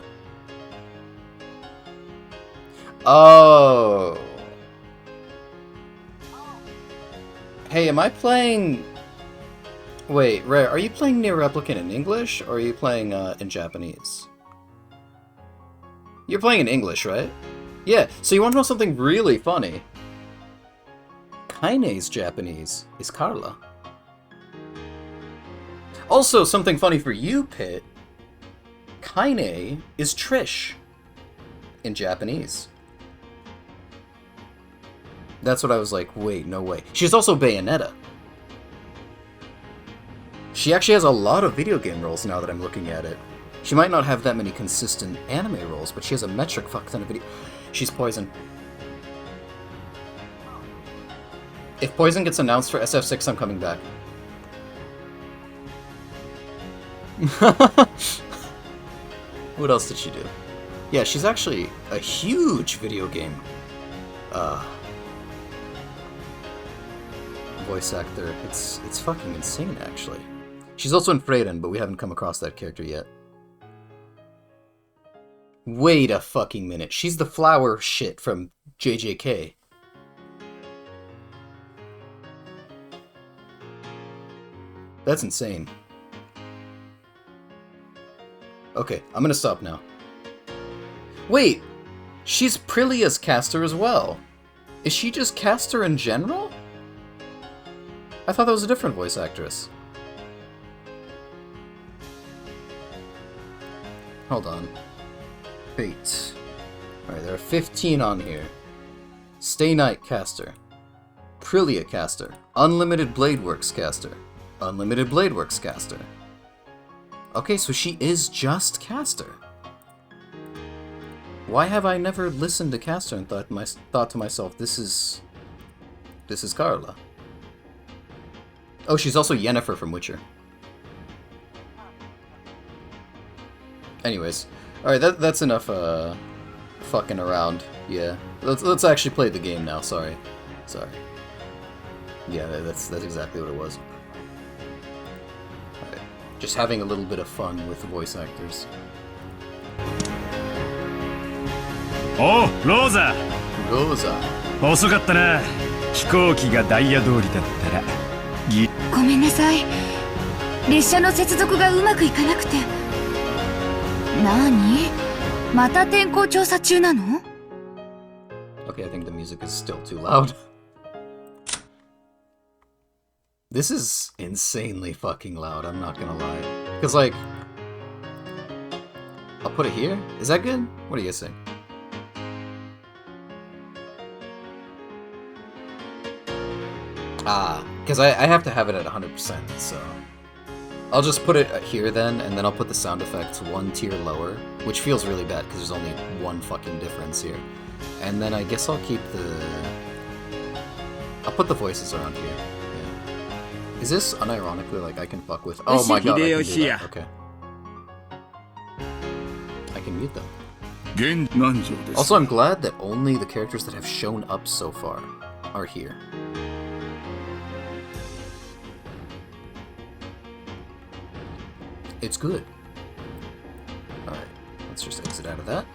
Oh. Hey, am I playing... Wait, Rare, are you playing Nier Replicant in English, or are you playing in Japanese? You're playing in English, right? Yeah, so you want to know something really funny? Kaine's Japanese is Carla. Also, something funny for you, Pit. Kaine is Trish in Japanese. That's what I was like, wait, no way. She's also Bayonetta. She actually has a lot of video game roles now that I'm looking at it. She might not have that many consistent anime roles, but she has a metric fuck ton of video... She's Poison. If Poison gets announced for SF6, I'm coming back. What else did she do? Yeah, she's actually a huge video game voice actor. It's fucking insane, actually. She's also in Freyren, but we haven't come across that character yet. Wait a fucking minute. She's the flower shit from JJK. That's insane. Okay, I'm gonna stop now. Wait! She's Prilia's caster as well. Is she just caster in general? I thought that was a different voice actress. Hold on. Wait. Alright, there are 15 on here. Stay Night caster. Prilia caster. Unlimited Bladeworks caster. Unlimited Bladeworks caster. Okay, so she is just caster. Why have I never listened to caster and thought to myself, this is Carla? Oh, she's also Yennefer from Witcher. Anyways, alright, that's enough fucking around. Yeah, let's actually play the game now. Sorry. Yeah, that's exactly what it was. Alright, just having a little bit of fun with the voice actors. おうローザ。ローザ。遅かったな。飛行機がダイヤ通りだったら。ごめんなさい。列車の接続がうまくいかなくて。何？また天候調査中なの？ Okay, I think the music is still too loud. This is insanely fucking loud, I'm not gonna lie. Cause like... I'll put it here? Is that good? What do you guys think? Ah, because I have to have it at 100%, so... I'll just put it here then, and then I'll put the sound effects one tier lower, which feels really bad because there's only one fucking difference here. And then I guess I'll keep the... I'll put the voices around here. Yeah. Is this unironically like I can fuck with... Oh my god, I can do that. Okay. I can mute them. Also, I'm glad that only the characters that have shown up so far are here. It's good. Alright, let's just exit out of that.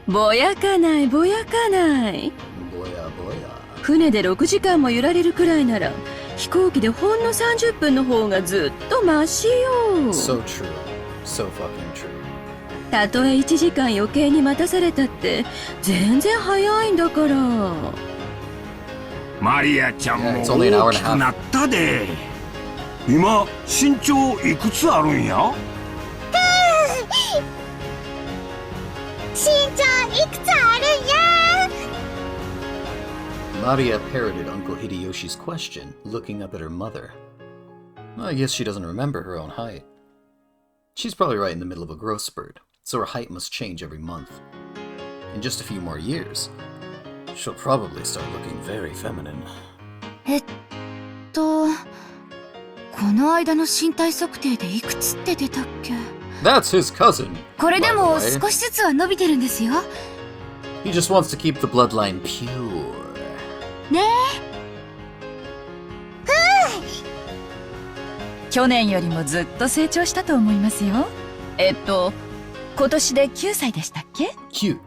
ぼやかないぼやかない。ぼやぼや。船で6時間も揺られるくらいなら飛行機でほんの30分の方がずっとマシよ。 So true. So fucking true. たとえ1時間余計に待たされたって全然早いんだから。マリアちゃんも大きくなったで。今身長いくつあるんや？身長いくつあるんや？ Maria parroted Uncle Hideyoshi's question, looking up at her mother. I guess she doesn't remember her own height. She's probably right in the middle of a growth spurt, so her height must change every month. In just a few more years, she'll probably start looking very feminine. この間の身体測定でいくつって出たっけ？ That's his cousin! これでも少しずつは伸びてるんですよ。He just wants to keep the bloodline pure. ねえ。去年よりもずっと成長したと思いますよ。今年で9歳でしたっけ？ Cute. 9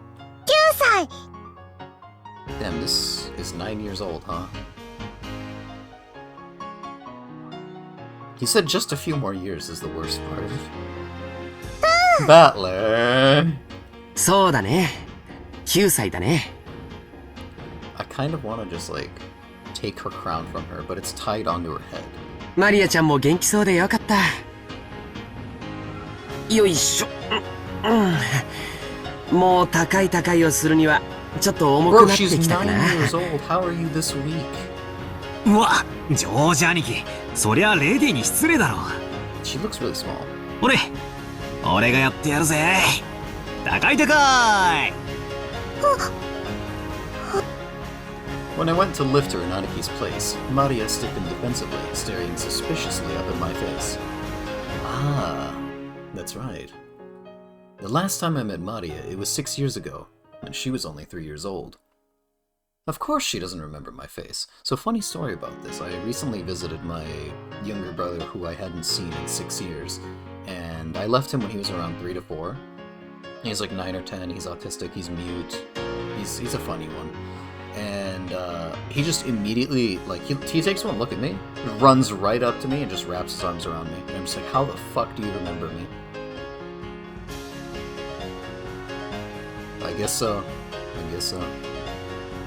歳。 Damn, this is 9 years old, huh? He said just a few more years is the worst part. Battler! そうだね。9歳だね。I kind of want to just like take her crown from her, but it's tied onto her head. マリアちゃんも元気そうでよかった。よいしょ。もう高い高いをするにはちょっと重くなってきたかな。 Bro, she's 9 years old. How are you this week? うわ、ジョージ兄貴、そりゃレディに失礼だろ。 She looks really small. 俺がやってやるぜ。高い高い。When I went to lift her in Anaki's place, Maria stiffened defensively, staring suspiciously up at my face. Ah, that's right. The last time I met Maria, it was 6 years ago, and she was only 3 years old. Of course she doesn't remember my face. So funny story about this, I recently visited my younger brother who I hadn't seen in 6 years, and I left him when he was around 3 to 4. He's like 9 or 10, he's autistic, he's mute, he's a funny one. and he just immediately, like, he takes one look at me, runs right up to me, and just wraps his arms around me. And I'm just like, how the fuck do you remember me? I guess so.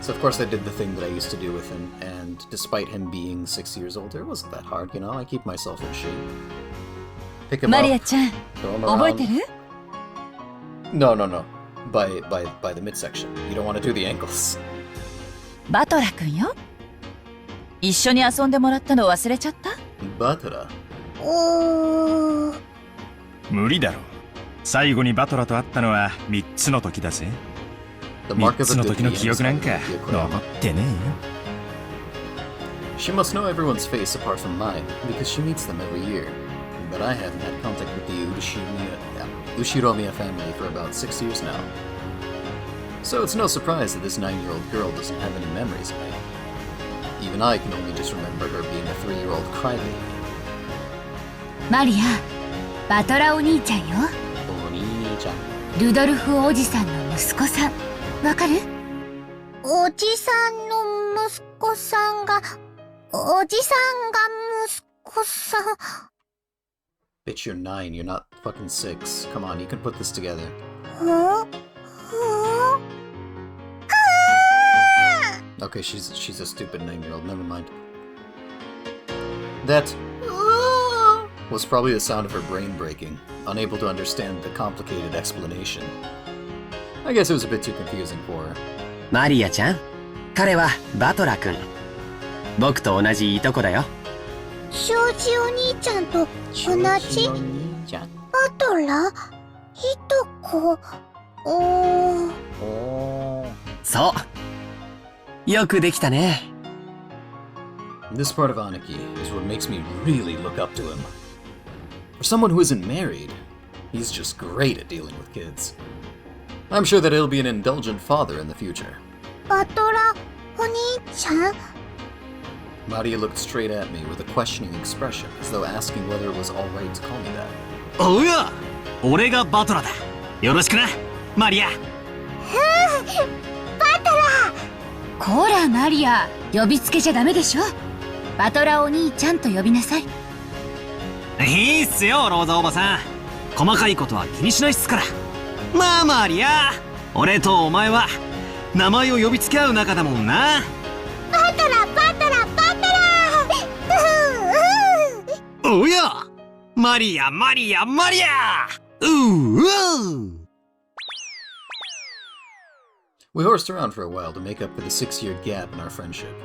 So of course I did the thing that I used to do with him, and despite him being 6 years older, it wasn't that hard, you know? I keep myself in shape. Pick him マリア up, ちゃん throw him 覚えて around. る No. By the midsection. You don't want to do the ankles. バトラ君よ一緒に遊んでもらったの忘れちゃった Batara. 無理だろ。最後にバトラと会ったのは3つの時だぜ。 The 3 mark of つ a の good 時の Korean 記 is 憶なん called か Yokoyama. 残ってねえよ。 She must know everyone's face apart from mine, because she meets them every year. But I haven't had contact with the Ushiromiya family for about 6 years now. So it's no surprise that this 9-year-old girl doesn't have any memories of me. Even I can only just remember her being a 3-year-old crybaby. マリアバトラお兄ちゃんよ Oni-chan. ルドルフおじさんの息子さんわかるおじさんの息子さんが、おじさんが息子さん。Bitch, you're 9, you're not fucking 6. Come on, you can put this together. ん Okay, she's a stupid 9-year-old, never mind. That was probably the sound of her brain breaking, unable to understand the complicated explanation. I guess it was a bit too confusing for her. マリアちゃん、彼はバトラ君。僕と同じいとこだよ。庄司お兄ちゃんと同じ Oni-chan. バトラいとこ。Oh. そうよくできたね。 This part of Aniki is what makes me really look up to him. For someone who isn't married, he's just great at dealing with kids. I'm sure that he'll be an indulgent father in the future. バトラお兄ちゃん Maria looked straight at me with a questioning expression, as though asking whether it was alright to call me that. おうや俺がバトラだ。よろしくなマリア。こらマリア呼びつけちゃダメでしょバトラお兄ちゃんと呼びなさいいいっすよローザおばさん。細かいことは気にしないっすから。まあマリア俺とお前は名前を呼びつけ合う仲だもんな。バトラバトラバトラおやマリアマリアマリアう We horsed around for a while to make up for the 6-year gap in our friendship.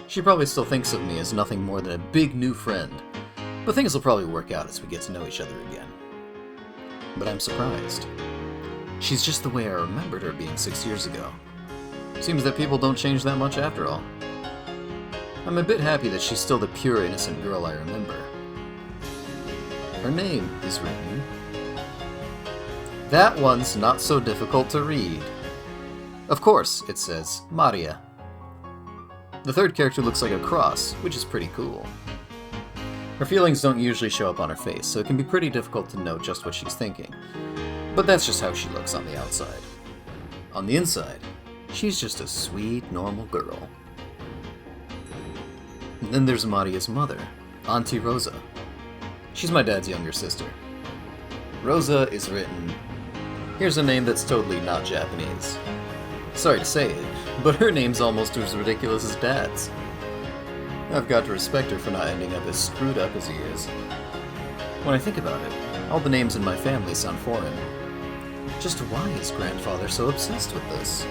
She probably still thinks of me as nothing more than a big new friend, but things will probably work out as we get to know each other again. But I'm surprised. She's just the way I remembered her being 6 years ago. Seems that people don't change that much after all. I'm a bit happy that she's still the pure, innocent girl I remember. Her name is written. That one's not so difficult to read. Of course, it says Maria. The third character looks like a cross, which is pretty cool. Her feelings don't usually show up on her face, so it can be pretty difficult to know just what she's thinking. But that's just how she looks on the outside. On the inside, she's just a sweet, normal girl. And then there's Maria's mother, Auntie Rosa. She's my dad's younger sister. Rosa is written... Here's a name that's totally not Japanese. Sorry to say it, but her name's almost as ridiculous as Dad's. I've got to respect her for not ending up as screwed up as he is. When I think about it, all the names in my family sound foreign. Just why is grandfather so obsessed with this?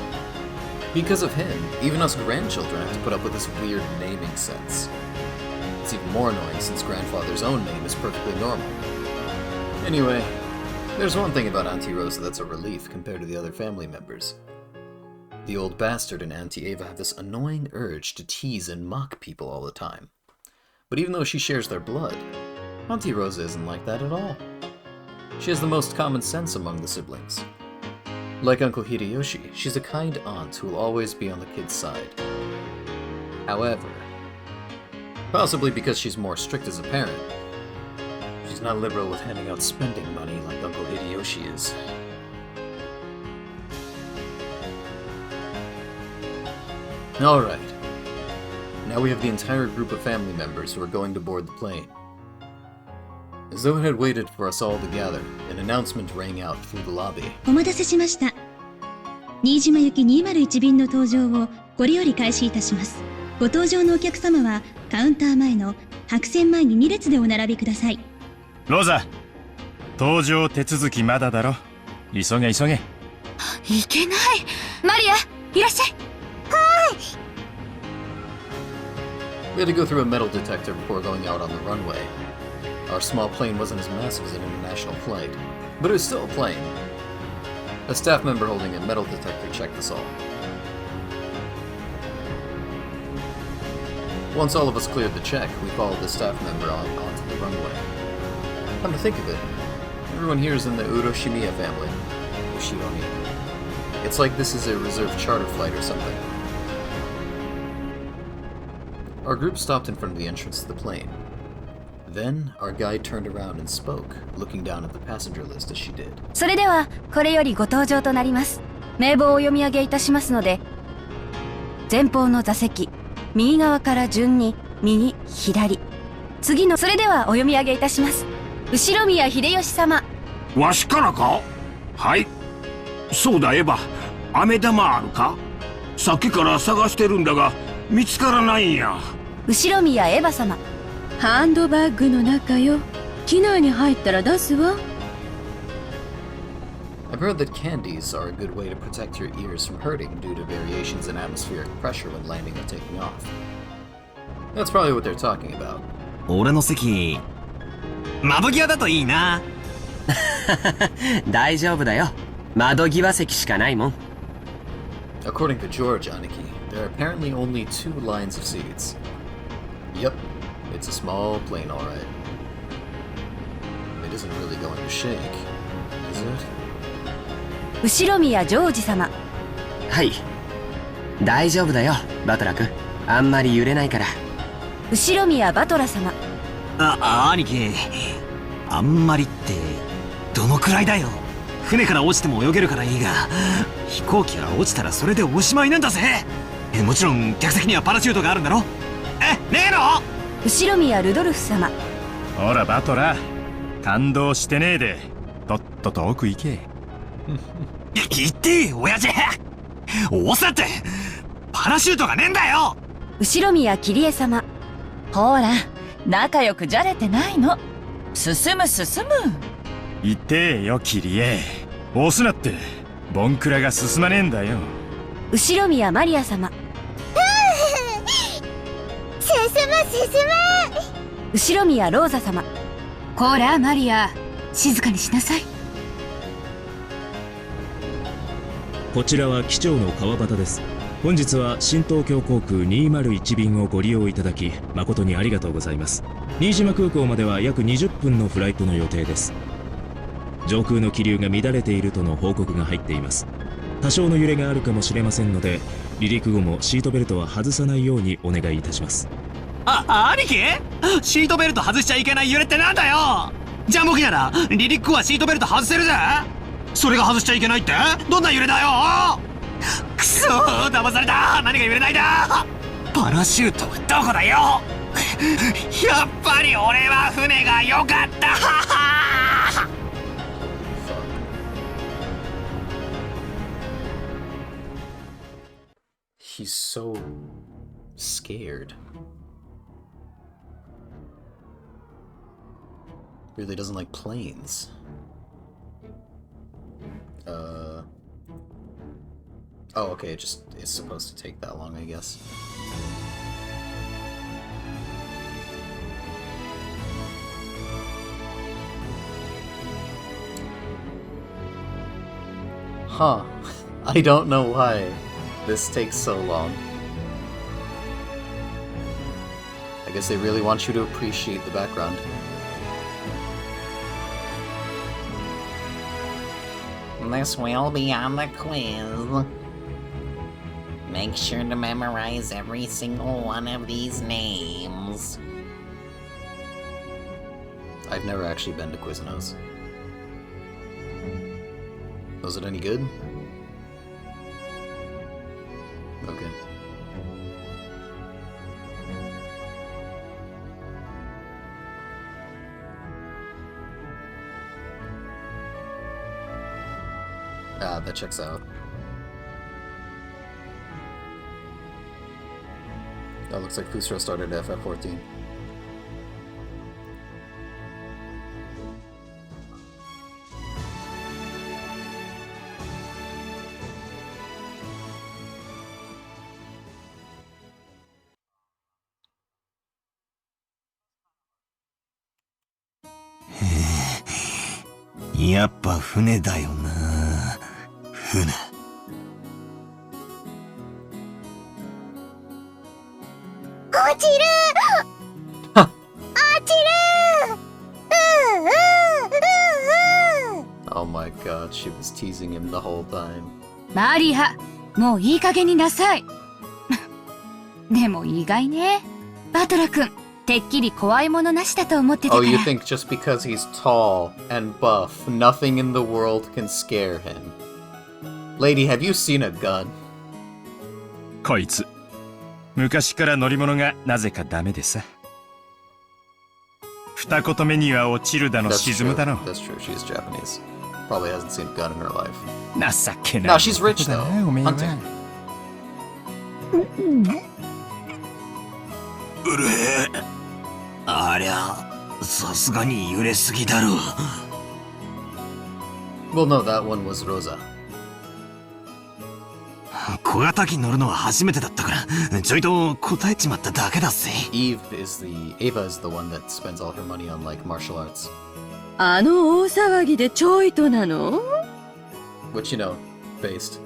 Because of him, even us grandchildren have to put up with this weird naming sense. It's even more annoying since grandfather's own name is perfectly normal. Anyway, there's one thing about Auntie Rosa that's a relief compared to the other family members. The old bastard and Auntie Ava have this annoying urge to tease and mock people all the time. But even though she shares their blood, Auntie Rosa isn't like that at all. She has the most common sense among the siblings. Like Uncle Hideyoshi, she's a kind aunt who will always be on the kid's side. However, possibly because she's more strict as a parent, she's not liberal with handing out spending money like Uncle Hideyoshi is. Alright. Now we have the entire group of family members who are going to board the plane. As though it had waited for us all to gather, an announcement rang out through the lobby. お待たせしました。新島行き201便の搭乗をこれより開始いたします。ご搭乗のお客様はカウンター前の白線前に2列でお並びください。ローザ、搭乗手続きまだだろ。急げ急げ。いけない。マリア、いらっしゃい。We had to go through a metal detector before going out on the runway. Our small plane wasn't as massive as an international flight, but it was still a plane. A staff member holding a metal detector checked us all. Once all of us cleared the check, we followed the staff member onto the runway. Come to think of it, everyone here is in the Uroshimiya family. Ushironi. It's like this is a reserved charter flight or something. Our group stopped in front of the entrance to the plane. Then, our guide turned around and spoke, looking down at the passenger list as she did. それではこれよりご搭乗となります。名簿をお読み上げいたしますので、前方の座席、右側から順に右、左。次のそれではお読み上げいたします。後宮秀吉様。わしからか？はい。そうだ、エヴァ。飴玉あるか？さっきから探してるんだが、見つからないんや。後宮エヴァ様。ハンドバッグの中よ。機内に入ったら出すわ。I've heard that candies are a good way to protect your ears from hurting due to variations in atmospheric pressure when landing or taking off. That's probably what they're talking about. 俺の席、窓際だといいな。大丈夫だよ。窓際席しかないもん。According to George Aniki, there are apparently only 2 lines of seats. Yep, it's a small plane, alright. It isn't really going to shake, is it? 後宮ジョージ様。はい。大丈夫だよ、バトラ君。あんまり揺れないから。後宮バトラ様。兄貴。あんまりって、どのくらいだよ。船から落ちても泳げるからいいが、飛行機が落ちたらそれでおしまいなんだぜ。もちろん客席にはパラシュートがあるんだろ。ねえの？後宮ルドルフ様。ほらバトラ、感動してねえで、とっとと奥行け。言ってよ、親父。おさって、パラシュートがねえんだよ。後宮桐江様。ほら、仲良くじゃれてないの。進む進む。言ってえよ、キリエ。押すなって、ボンクラが進まねえんだよ。後宮マリア様。進む進む。後宮ローザ様。こらマリア、静かにしなさい。こちらは機長の川端です。本日は新東京航空201便をご利用いただき誠にありがとうございます。新島空港までは約20分のフライトの予定です。上空の気流が乱れているとの報告が入っています。多少の揺れがあるかもしれませんので、離陸後もシートベルトは外さないようにお願いいたします。兄貴？シートベルト外しちゃいけない揺れってなんだよ。じゃあ僕なら離陸後はシートベルト外せるぜ。それが外しちゃいけないってどんな揺れだよ。くそー、騙された。何が揺れないだ。パラシュートはどこだよ。やっぱり俺は船が良かった。He's so scared. Really doesn't like planes. Oh, okay, it's supposed to take that long, I guess. Huh. I don't know why this takes so long. I guess they really want you to appreciate the background. This will be on the quiz. Make sure to memorize every single one of these names. I've never actually been to Quiznos. Was it any good? Okay. Ah, that checks out. That looks like Fusro started at FF14.やっぱ船だよな。船。落ちる落ちる Oh my god, she was teasing him the whole time. マリア、もういい加減になさい。でも意外ね。バトラ君、てっきり怖いものなしだと思ってたか Oh, ら。you think just because he's tall and buff, nothing in the world can scare him? Lady, have you seen a gun? こいつ昔から乗り物がなぜかダメでさ。二言目には落ちるだの That's 沈 true. むだの。 That's true. She's Japanese. Probably hasn't seen a gun in her life. 情けない。 No, she's rich だ though. なおめえは。 Hunting. うるへえ。ありゃ、さすがに揺れすぎだろう。Well, no, that one was Rosa. 小型機乗るのは初めてだったから、ちょいと答えちまっただけだぜ。Ava is the one that spends all her money on like martial arts. あの大騒ぎでちょいとなの？ Which, you know, based.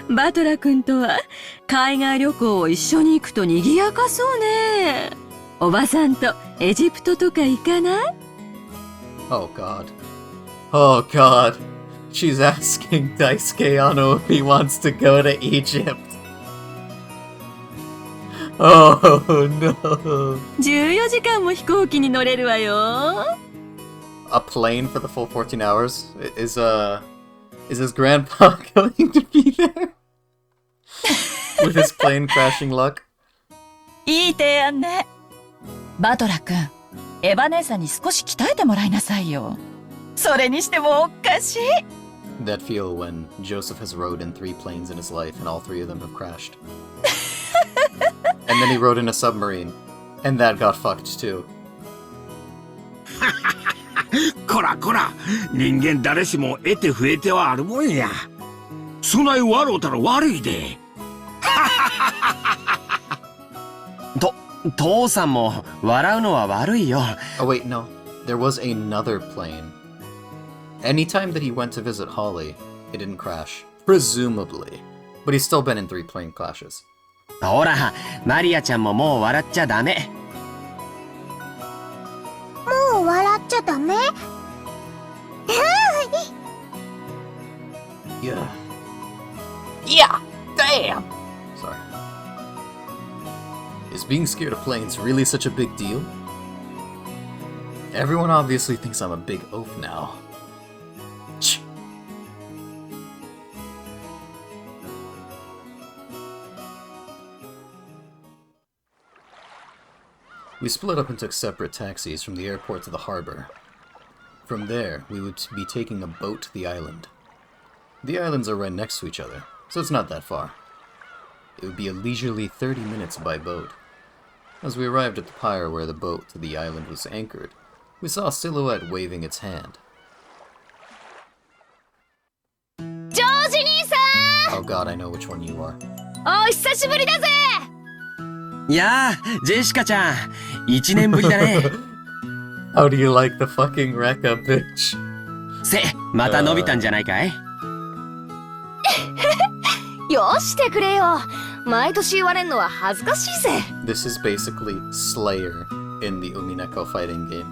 バトラ君とは海外旅行を一緒に行くと賑やかそうね。おばさんとエジプトとか行かない？ Oh god. Oh god. She's asking Daisuke Anno if he wants to go to Egypt. Oh no. 14時間も飛行機に乗れるわよ。A plane for the full 14 hours? Is his grandpa going to be there? With his plane crashing luck? いい提案ね。バトラ君、エヴァ姉さんに少し鍛えてもらいなさいよ。それにしてもおかしい。That feel when Joseph has rode in 3 planes in his life and all 3 of them have crashed. And then he rode in a submarine. And that got fucked too. こらこら、人間誰しも得て増えてはあるもんや。そない笑うたら悪いで。父さんも笑うのは悪いよ。Oh wait, no. There was another plane. Anytime that he went to visit Holly, it didn't crash. Presumably. But he's still been in 3 plane crashes. ほら、マリアちゃんももう笑っちゃダメ。もう笑っちゃダメ Yeah. Yeah, damn! Sorry. Is being scared of planes really such a big deal? Everyone obviously thinks I'm a big oaf now. Ch. We split up and took separate taxis from the airport to the harbor. From there, we would be taking a boat to the island. The islands are right next to each other, so it's not that far. It would be a leisurely 30 minutes by boat. As we arrived at the pier where the boat to the island was anchored, we saw a silhouette waving its hand. ジョージ兄さ Oh god, I know which one you are. ん、お久しぶりだぜ。いやあ、ジェシカちゃん、1年ぶりだね。How do you like the fucking Rekka, bitch? せ、また伸びたんじゃないかい？よしてくれよ。毎年言われんのは恥ずかしいぜ。This is basically Slayer in the Umineko fighting game.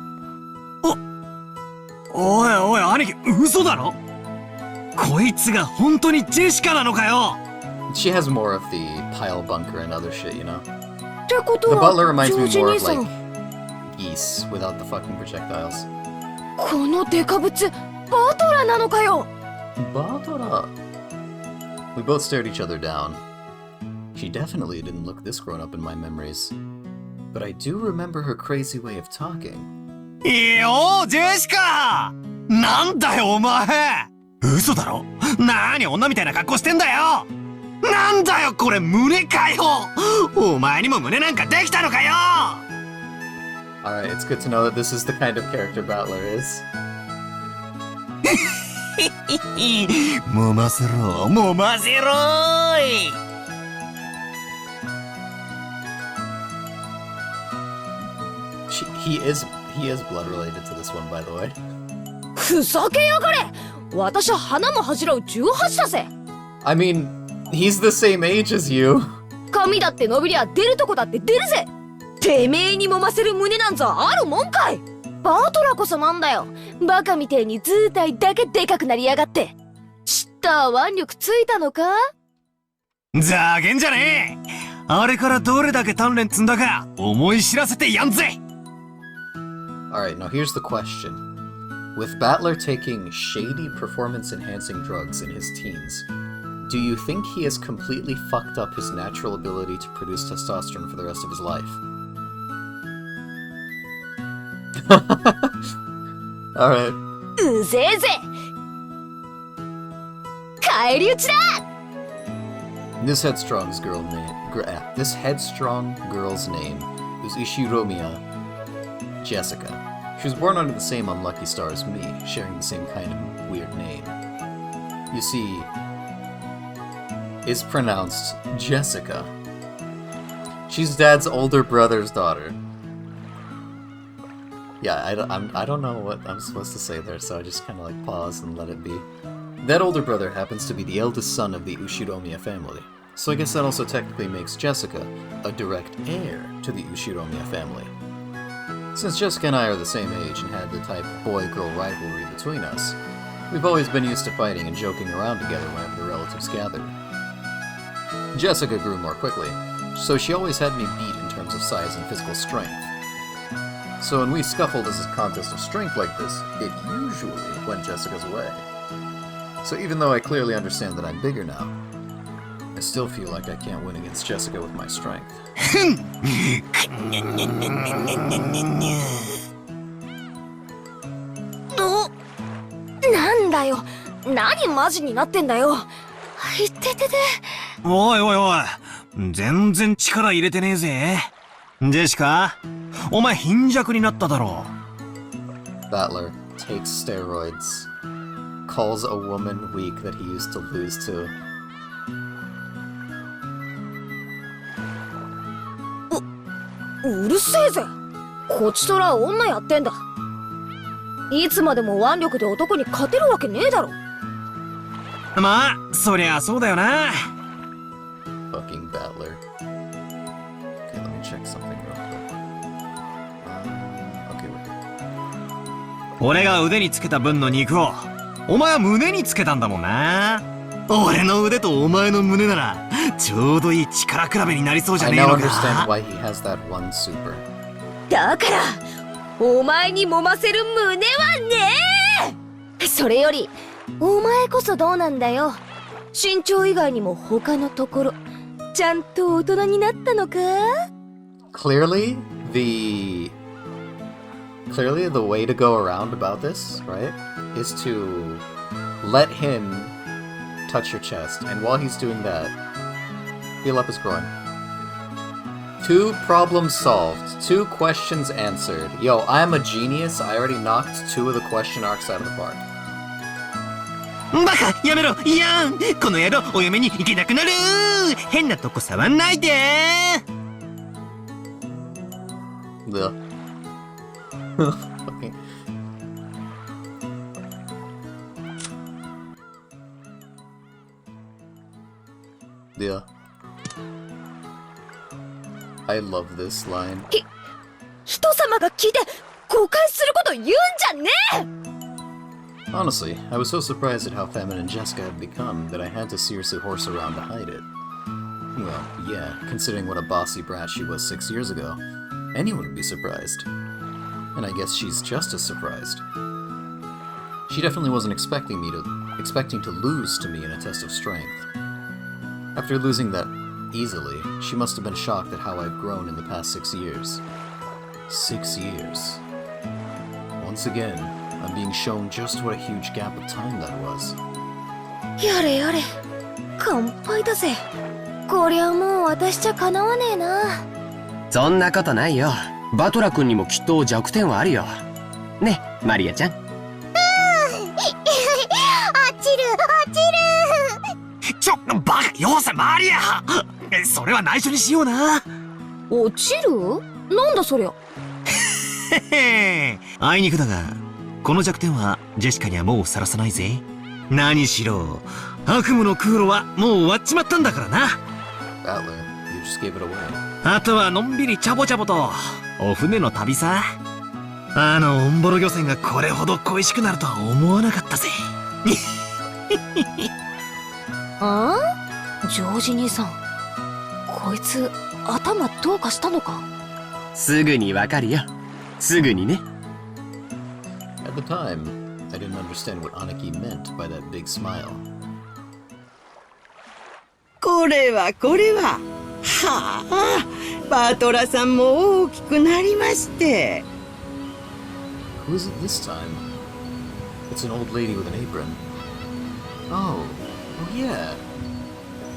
おいおい、兄貴、嘘だろ？こいつが本当にジェシカなのかよ。 She has more of the pile bunker and other shit, you know? ってこと The は、 butler ジ reminds ョー me ジ more 兄 of さ like ん。 geese without the fucking projectiles. このデカブツ、バトラなのかよ。 Batora. We both stared each other down. She definitely didn't look this grown up in my memories. But I do remember her crazy way of talking. よジェシカなんだよお前嘘だろなーに女みたいな格好してんだよなんだよこれ胸かよお前にも胸なんかできたのかよ Alright, it's good to know that this is the kind of character Battler is. 揉ませろ揉ませろーい He is blood related to this one, by the way. ふざけやがれ私は花も恥じらう18だぜ I mean, he's the same age as you. 髪だって伸びりゃ出るとこだって出るぜてめえに揉ませる胸なんざあるもんかいバトラこそなんだよバカみてえに図体だけでかくなりやがって知った腕力ついたのかざけんじゃねえあれからどれだけ鍛錬積んだか思い知らせてやんぜ Alright, now here's the question. With Battler taking shady performance-enhancing drugs in his teens, do you think he has completely fucked up his natural ability to produce testosterone for the rest of his life? Alright. うぜえぜ返り討ちだ This headstrong girl's name is Ishiromiya Jessica. She was born under the same unlucky star as me, sharing the same kind of weird name. You see, it's pronounced Jessica. She's Dad's older brother's daughter. Yeah, I don't know what I'm supposed to say there, so I just kind of like pause and let it be. That older brother happens to be the eldest son of the Ushiromiya family, so I guess that also technically makes Jessica a direct heir to the Ushiromiya family. Since Jessica and I are the same age and had the type of boy-girl rivalry between us, we've always been used to fighting and joking around together whenever the relatives gathered. Jessica grew more quickly, so she always had me beat in terms of size and physical strength. So when we scuffled as a contest of strength like this, it usually went Jessica's way. So even though I clearly understand that I'm bigger now, I still feel like I can't win against Jessica with my strength. なんだよ何マジになってんだよいててておいおいおい全然力入れてねえぜジェシカお前貧弱になっただろ Battler takes steroids, calls a woman weak that he used to lose to. うるせえぜこちとら女やってんだいつまでも腕力で男に勝てるわけねえだろまあそりゃそうだよな Fucking Battler. Okay, let me check something real quick. Okay, wait. 俺が腕につけた分の肉をお前は胸につけたんだもんな俺の腕とお前の胸ならちょうどいい力比べになりそうじゃ I ねえ now の understand か why he has that one super. だからお前に揉ませる胸はねえそれよりお前こそどうなんだよ身長以外にも他のところちゃんと大人になったのか Clearly, the way to go around about this, right, is to let him touch your chest, and while he's doing that, feel up his groin. 2 problems solved, 2 questions answered. Yo, I'm a genius. I already knocked 2 of the question arcs out of the park. バカやめろいやんこの野郎お嫁に行けなくなる変なとこ触んないで The fucking yeah. I love this line. 人様が聞いて誤解すること言うんじゃねえ Honestly, I was so surprised at how feminine Jessica had become that I had to seriously horse around to hide it. Well, yeah, considering what a bossy brat she was 6 years ago, anyone would be surprised. And I guess she's just as surprised. She definitely wasn't expecting to lose to me in a test of strength. After losing that easily, she must have been shocked at how I've grown in the past 6 years. 6 years. Once again, I'm being shown just what a huge gap of time that was. やれやれ、乾杯だぜ。こりゃもう私じゃかなわねえな。そんなことないよ。バトラ君にもきっと弱点はあるよ。ね、マリアちゃん。落ちるちょ、バカ、よせ、マリア。それは内緒にしような。落ちる？なんだそりゃ。あいにくだが、この弱点はジェシカにはもうさらさないぜ。何しろ、悪夢の空路はもう終わっちまったんだからな。Battler, you just gave it away. あとはのんびりチャボチャボと、お船の旅さ。あのオンボロ漁船がこれほど恋しくなるとは思わなかったぜ。ああ？ジョージ兄さん、こいつ頭どうかしたのか？すぐにわかるよ。すぐにね。At the time, I didn't understand what Aniki meant by that big smile. これははあ、バトラさんも大きくなりまして。Who is it this time? It's an old lady with an apron. Oh yeah.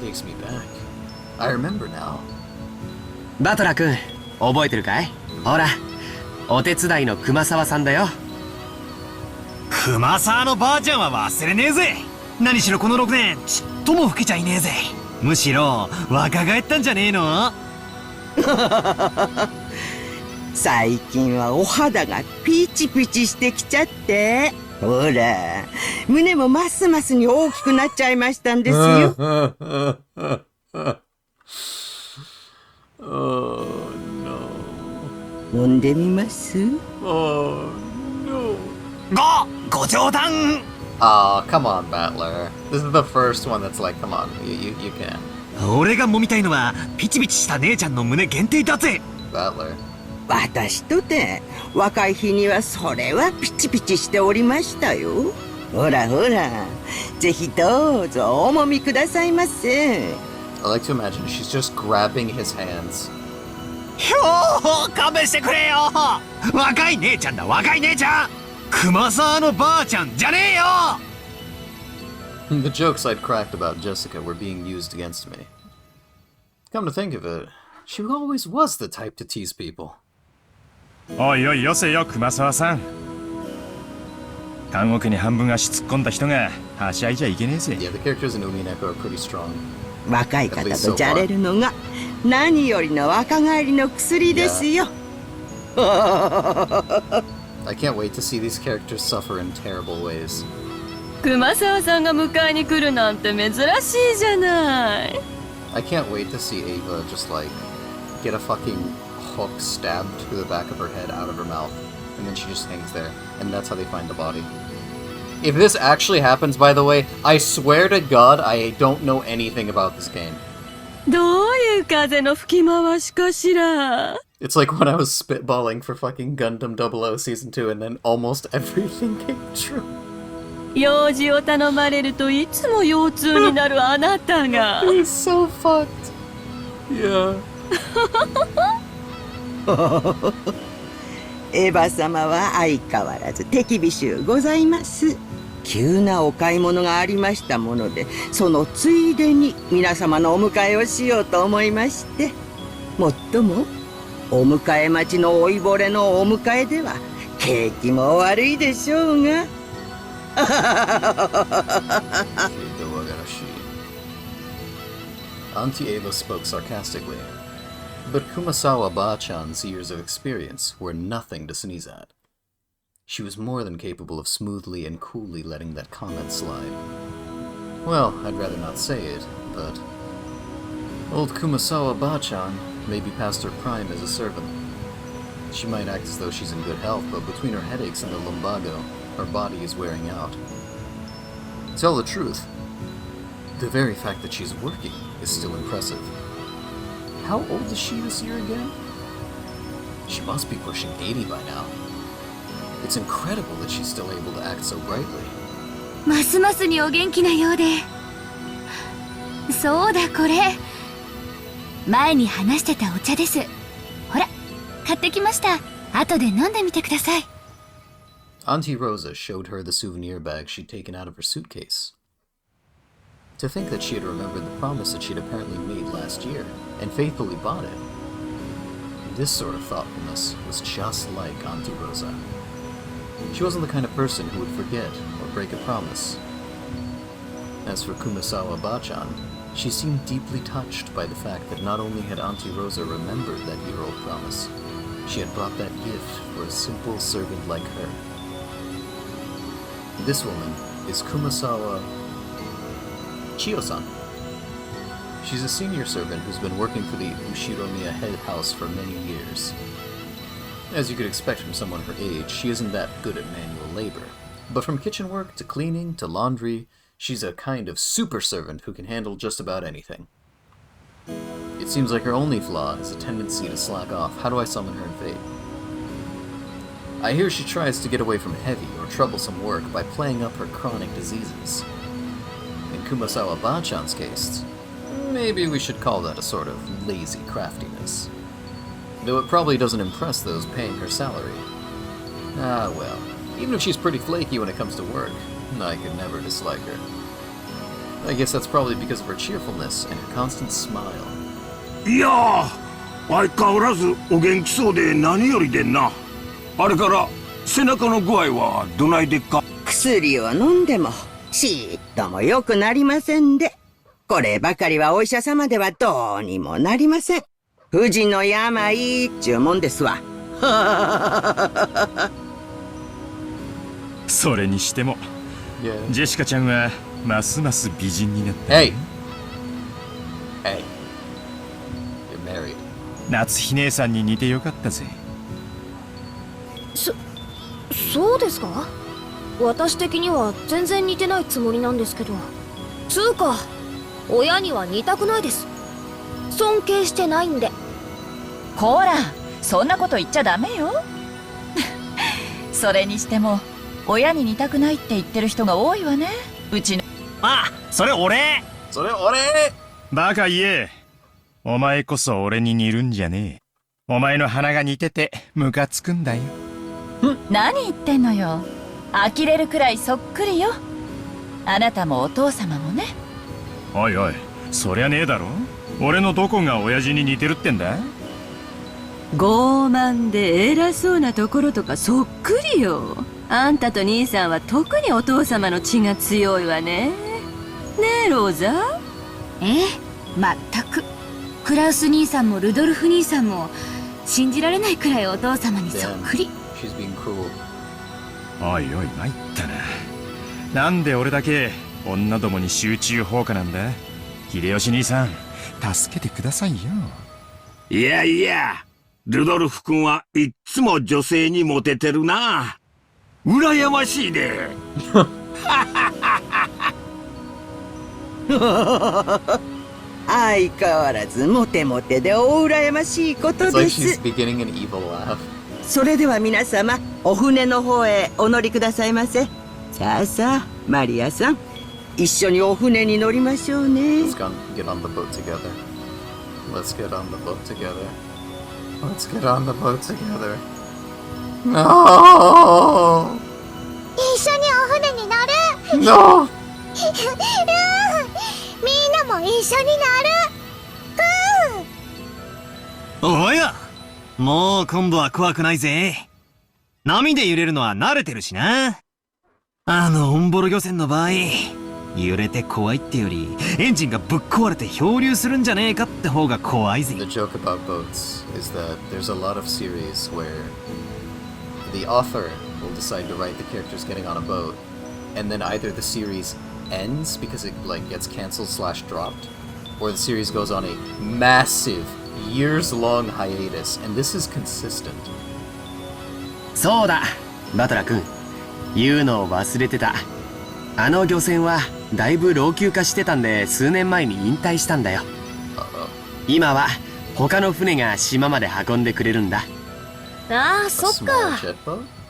That takes me back. I remember now. バトラ君、覚えてるかい？ほら、お手伝いの熊沢さんだよ。熊沢のばあちゃんは忘れねえぜ。何しろこの6年ちっとも老けちゃいねえぜ。むしろ若返ったんじゃねえの？最近はお肌がピチピチしてきちゃって、ほら胸もますますに大きくなっちゃいましたんですよ。Oh no. 飲んでみます？ Oh no. ご冗談。Aw, come on, Battler. This is the first one that's like, come on, you can. 俺が揉みたいのはピチピチした姉ちゃんの胸限定だぜ。Battler. 私とて若い日にはそれはピチピチしておりましたよ。ほらほら、ぜひどうぞお揉みくださいませ。I like to imagine she's just grabbing his hands. ひょー、勘弁してくれよ。若い姉ちゃんだ、若い姉ちゃん。熊沢のばあちゃんじゃねえよ。The jokes I'd cracked about Jessica were being used against me. Come to think of it, she always was the type to tease people. おいおいよせよ、熊沢さん。監獄に半分足突っ込んだ人がはしゃいじゃいけねえぜ。Yeah, the characters in Umineko are pretty strong. 若い方とじゃれるのが何よりの若返りの薬ですよ。I can't wait to see these characters suffer in terrible ways. 熊沢さんが迎えに来るなんて珍しいじゃない。I can't wait to see Ava just like get a fucking hook stabbed through the back of her head out of her mouth, and then she just hangs there, and that's how they find the body. If this actually happens, by the way, I swear to God, I don't know anything about this game. どういう風の吹き回しかしら。 It's like when I was spitballing for fucking Gundam 00 Season 2, and then almost everything came true. 用事を頼まれるといつも腰痛になるあなたが。It's so fucked. Yeah. エヴァ様は相変わらず手厳しゅうございます。急なお買い物がありましたもので、そのついでに皆様のお迎えをしようと思いまして。もっともお迎え待ちの老いぼれのお迎えでは景気も悪いでしょうが。Auntie Ava spoke sarcastically, but Kumasawa Ba-chan's years of experience were nothing to sneeze at. She was more than capable of smoothly and coolly letting that comment slide. Well, I'd rather not say it, but old Kumasawa Ba-chan may be past her prime as a servant. She might act as though she's in good health, but between her headaches and the lumbago, her body is wearing out. To tell the truth, the very fact that she's working is still impressive. How old is she this year again? She must be pushing 80 by now. It's incredible that she's still able to act so brightly. ますますにお元気なようで。そうだ、これ前に話してたお茶です。ほら、買ってきました。後で飲んでみてください。Auntie Rosa showed her the souvenir bag she'd taken out of her suitcase. To think that she had remembered the promise that she'd apparently made last year, and faithfully bought it. This sort of thoughtfulness was just like Auntie Rosa. She wasn't the kind of person who would forget or break a promise. As for Kumasawa Bachan, she seemed deeply touched by the fact that not only had Auntie Rosa remembered that year-old promise, she had brought that gift for a simple servant like her. This woman is Kumasawa Chiyo-san. She's a senior servant who's been working for the Ushiromiya head house for many years. As you could expect from someone her age, she isn't that good at manual labor. But from kitchen work to cleaning to laundry, she's a kind of super servant who can handle just about anything. It seems like her only flaw is a tendency to slack off. How do I summon her in fate? I hear she tries to get away from heavy or troublesome work by playing up her chronic diseases. In Kumasawa Bachan's case, maybe we should call that a sort of lazy craftiness. Though it probably doesn't impress those paying her salary. Ah well, even if she's pretty flaky when it comes to work, I could never dislike her. I guess that's probably because of her cheerfulness and her constant smile. いやー、相変わらずお元気そうで何よりでんな。あれから背中の具合はどないでっか。薬を飲んでもちっとも良くなりませんで、こればかりはお医者様ではどうにもなりません。不治の病っちゅうもんですわ。それにしても、ジェシカちゃんはますます美人になった、ね。Hey, you're married. 夏日姉さんに似てよかったぜ。そうですか？私的には全然似てないつもりなんですけど。つうか、親には似たくないです。尊敬してないんで。こら、そんなこと言っちゃダメよ。それにしても、親に似たくないって言ってる人が多いわね。うちの。あ、それ俺。バカ言え。お前こそ俺に似るんじゃねえ。お前の鼻が似ててムカつくんだよ。何言ってんのよ。呆れるくらいそっくりよ。あなたもお父様もね。おいおい、そりゃねえだろ。俺のどこが親父に似てるってんだ。傲慢で偉そうなところとかそっくりよ。あんたと兄さんは特にお父様の血が強いわね。ねえローザ。まったく。クラウス兄さんもルドルフ兄さんも信じられないくらいお父様にそっくり。おいおい参ったな。なんで俺だけ女どもに集中放火なんだ。秀吉兄さん助けてくださいよ。いやいや、ルドルフ君はいっつも女性にモテてるな。羨ましいで。相変わらずモテモテでお羨ましいことです。それでは皆様、お船の方へお乗りくださいませ。さあさあ、マリアさん、一緒にお船に乗りましょうね。Let's get on the boat together. Let's get on the boat together. Let's get on the boat together. No! 一緒にお船に乗る。No! みんなも一緒に乗る。おや、もう今度は怖くないぜ。波で揺れるのは慣れてるしな。あのオンボロ漁船の場合、揺れて怖いってよりエンジンがぶっ壊れて漂流するんじゃねえかって方が怖いぜ。 The joke about boats is that there's a lot of series where the author will decide to write the characters getting on a boat, and then either the series ends because it like gets canceled / dropped, or the series goes on a massive years-long hiatus, and this is consistent. そうだ、バトラ君、言うのを忘れてた。あの漁船はだいぶ老朽化してたんで数年前に引退したんだよ。今は他の船が島まで運んでくれるんだ。ああ、そっか。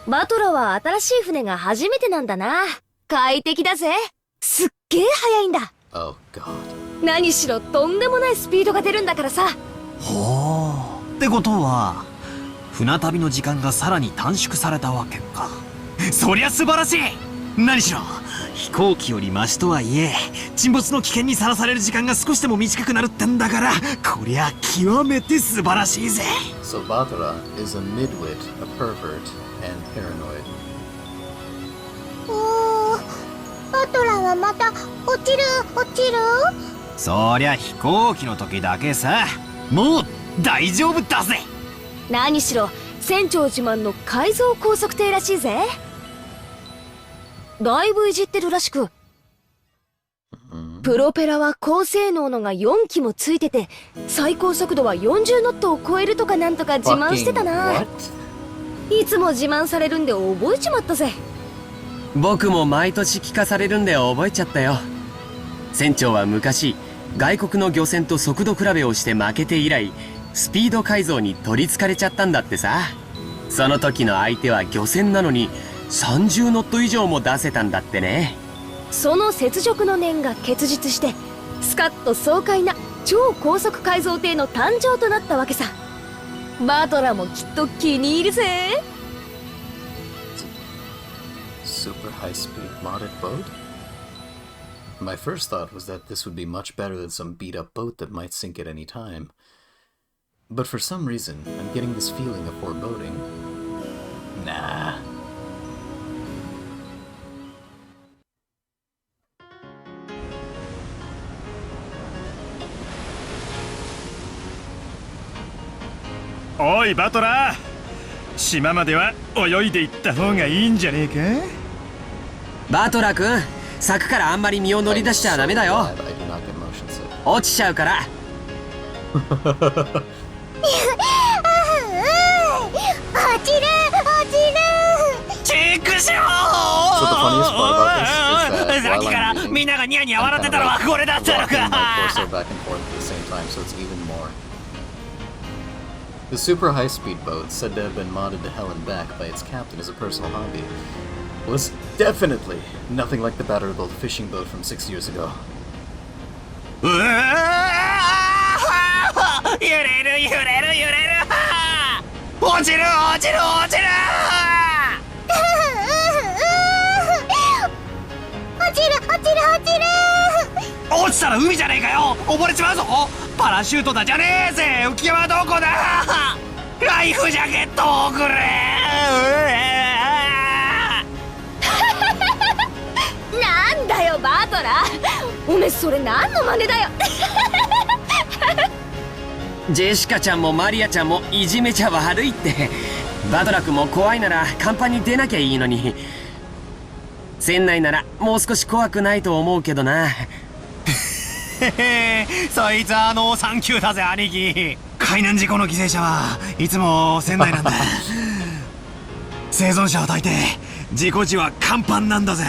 バトラは新しい船が初めてなんだな。快適だぜ。すっげえ速いんだ。Oh God. 何しろとんでもないスピードが出るんだからさ。ほう。ってことは船旅の時間がさらに短縮されたわけか。そりゃ素晴らしい。何しろ飛行機よりマシとはいえ沈没の危険にさらされる時間が少しでも短くなるってんだから、こりゃ極めて素晴らしいぜ。 So Batora is a midwit, a pervert, and paranoid. おー、バトラはまた落ちる。そりゃ飛行機の時だけさ。もう大丈夫だぜ。何しろ船長自慢の改造高速艇らしいぜ。だいぶいじってるらしく、プロペラは高性能のが4機もついてて、最高速度は40ノットを超えるとかなんとか自慢してたな。いつも自慢されるんで覚えちまったぜ。僕も毎年聞かされるんで覚えちゃったよ。船長は昔外国の漁船と速度比べをして負けて以来、スピード改造に取りつかれちゃったんだってさ。その時の相手は漁船なのに30ノット以上も出せたんだってね。その雪辱の念が結実して、スカッと爽快な超高速改造艇の誕生となったわけさ。バトラもきっと気に入るぜ。 Super high-speed modded boat? My first thought was that this would be much better than some beat-up boat that might sink at any time. But for some reason, I'm getting this feeling of foreboding. Nah. Oi, バトラー、島までは泳いで行った方がいいんじゃねえか。バトラ君、柵からあんまり身を乗り出しちゃダメだよ。落ちちゃうから。落ちる。チェックしろー。 So the funniest part about this is that さっき while から I'm みんながニヤニヤ I'm 笑って kind た of のは like これだったの rocking my か。 torso back and forth at the same time, so it's even more. The super high-speed boat, said to have been modded to hell and back by its captain as a personal hobby, was definitely nothing like the battered old fishing boat from 6 years ago. うわー、揺れる。落ちる。落ちたら海じゃねえかよ。溺れちまうぞ。パラシュートだじゃねえぜ。浮き輪はどこだ。ライフジャケットをくれ。なんだよバトラ、おめえそれ何の真似だよ。ジェシカちゃんもマリアちゃんもいじめちゃ悪いって。バトラ君も怖いなら甲板に出なきゃいいのに。船内ならもう少し怖くないと思うけどな。そいつはサンキューだぜ兄貴。海難事故の犠牲者はいつも船内なんだ。生存者を抱いて事故時は甲板なんだぜ。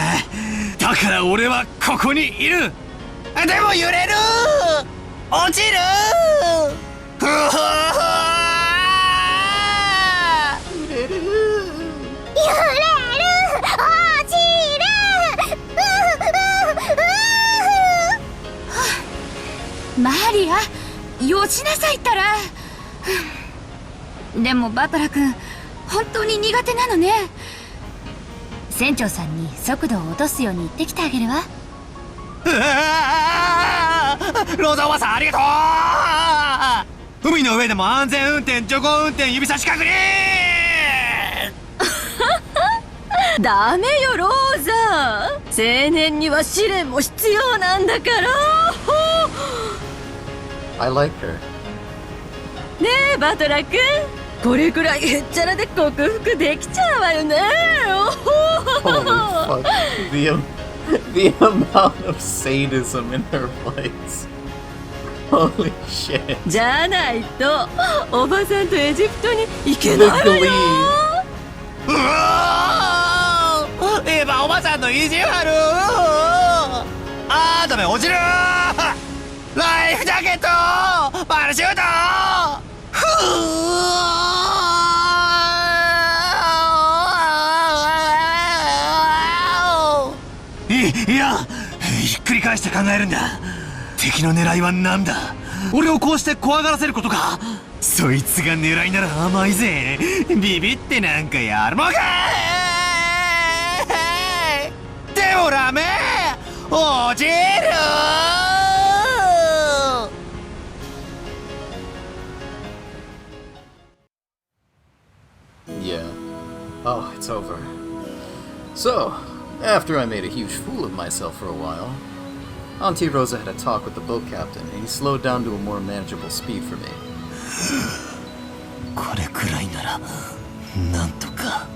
だから俺はここにいる。でも揺れる。落ちる。ふわふわ。揺れる。落ちる。マリア、よしなさいったら。でもバトラ君、本当に苦手なのね。船長さんに速度を落とすように言ってきてあげるわ。ローザおばさんありがとう。海の上でも安全運転、徐行運転、指差し確認。ダメよローザ、青年には試練も必要なんだから。I like her. ねえバトラ君、これくらいへっちゃらで克服できちゃうわよね。Holy fuck. The amount of sadism in her voice. Holy shit. じゃないとおばさんとエジプトに行けないのよ。うわー、エヴァおばさんの意地悪。ダメ、落ちる。ライフジャケット、パラシュート。ふいや、ひっくり返して考えるんだ。敵の狙いは何だ。俺をこうして怖がらせることか。そいつが狙いなら甘いぜ。ビビってなんかやるもんか。オラめ落ちる Yeah. Oh, it's over. So, after I made a huge fool of myself for a while, Auntie Rosa had a talk with the boat captain, and he slowed down to a more manageable speed for me. これくらいならなんとか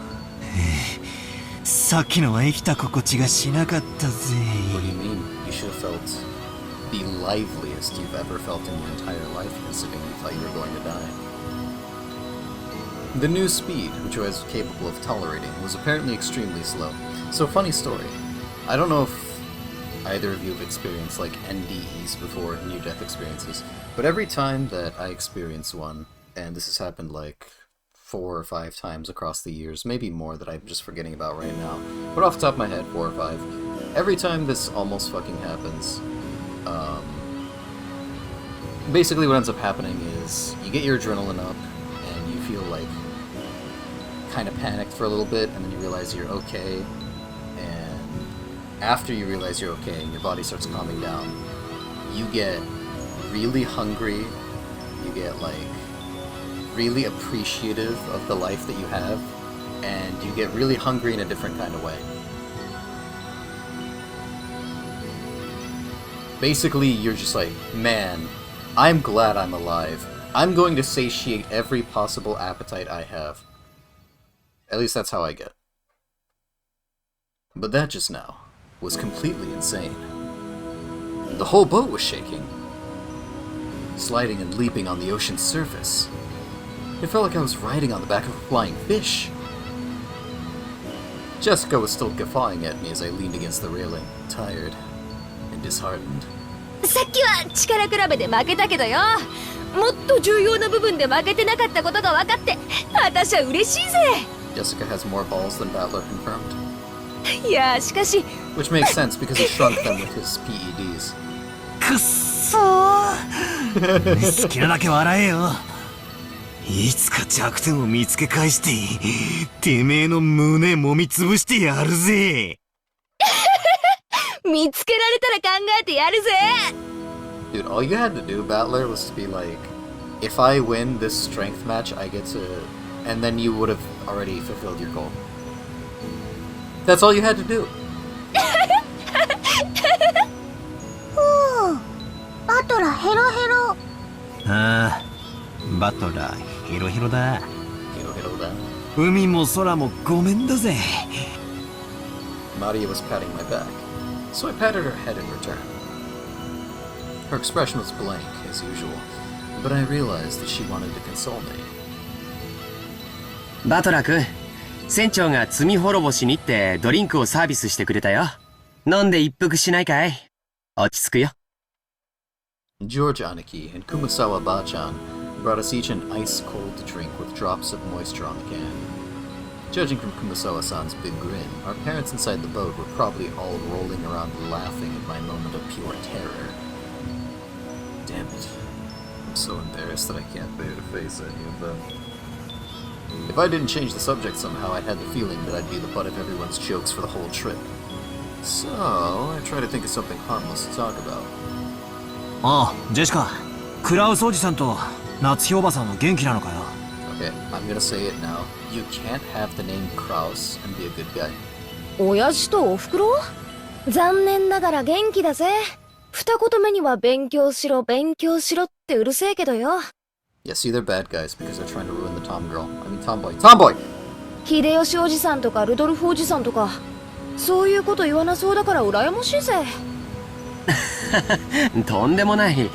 さっきのは生きた心地がしなかったぜ What do you mean? You should have felt the liveliest you've ever felt in your entire life, considering you thought you were going to die. The new speed, which I was capable of tolerating, was apparently extremely slow. So, funny story. I don't know if either of you have experienced, like, NDEs before, near-death experiences, but every time that I experience one, and this has happened, like, 4 or 5 times across the years, maybe more that I'm just forgetting about right now, but off the top of my head, 4 or 5, every time this almost fucking happens, basically what ends up happening is, you get your adrenaline up, and you feel like kind of panicked for a little bit, and then you realize you're okay, and after you realize you're okay and your body starts calming down, you get really hungry, you get like really appreciative of the life that you have, and you get really hungry in a different kind of way. Basically, you're just like, man, I'm glad I'm alive. I'm going to satiate every possible appetite I have. At least that's how I get. But that just now was completely insane. The whole boat was shaking, sliding and leaping on the ocean's surface. It felt like I was riding on the back of a flying fish. Jessica was still guffawing at me as I leaned against the railing, tired and disheartened. さっきは力比べで負けたけどよ。もっと重要な部分で負けてなかったことが分かって、私は嬉しいぜ。Jessica has more balls than Battler confirmed. いや、しかし。 Which makes sense because he shrunk them with his PEDs. くっそー好きなだけ笑えよ。いつか弱点を見つけ返して、てめえの胸揉みつぶしてやるぜ。見つけられたら考えてやるぜ。 Dude, all you had to do, Battler, was to be like, if I win this strength match, I get to... And then you would have already fulfilled your goal. That's all you had to do. バトラヘロヘロ。ああ、バトラヘロヘロだ。ヘロヘロだ。海も空もごめんだぜ。Maria was patting my back, so I patted her head in return. Her expression was blank, as usual, but I realized that she wanted to console me. バトラ君、船長が罪滅ぼしにってドリンクをサービスしてくれたよ。飲んで一服しないかい？落ち着くよ。George Aniki and Kumasawa Bachan brought us each an ice-cold drink with drops of moisture on the can. Judging from Kumasawa-san's big grin, our parents inside the boat were probably all rolling around laughing at my moment of pure terror. Damn it. I'm so embarrassed that I can't bear to face any of them. If I didn't change the subject somehow, I'd had the feeling that I'd be the butt of everyone's jokes for the whole trip. So, I tried to think of something harmless to talk about. ああ、ジェシカ、クラウスおじさんと夏日おばさんは元気なのかよ。Okay, I'm gonna say it now. You can't have the name Kraus and be a good guy. 親父とおふくろ？残念ながら元気だぜ。二言目には勉強しろってうるせえけどよ。Yeah, see, they're bad guys because they're trying to ruin the Tom girl. I mean, Tomboy. Tomboy! 秀吉おじさんとかルドルフおじさんとか、そういうこと言わなそうだから羨ましいぜ。とんでもない。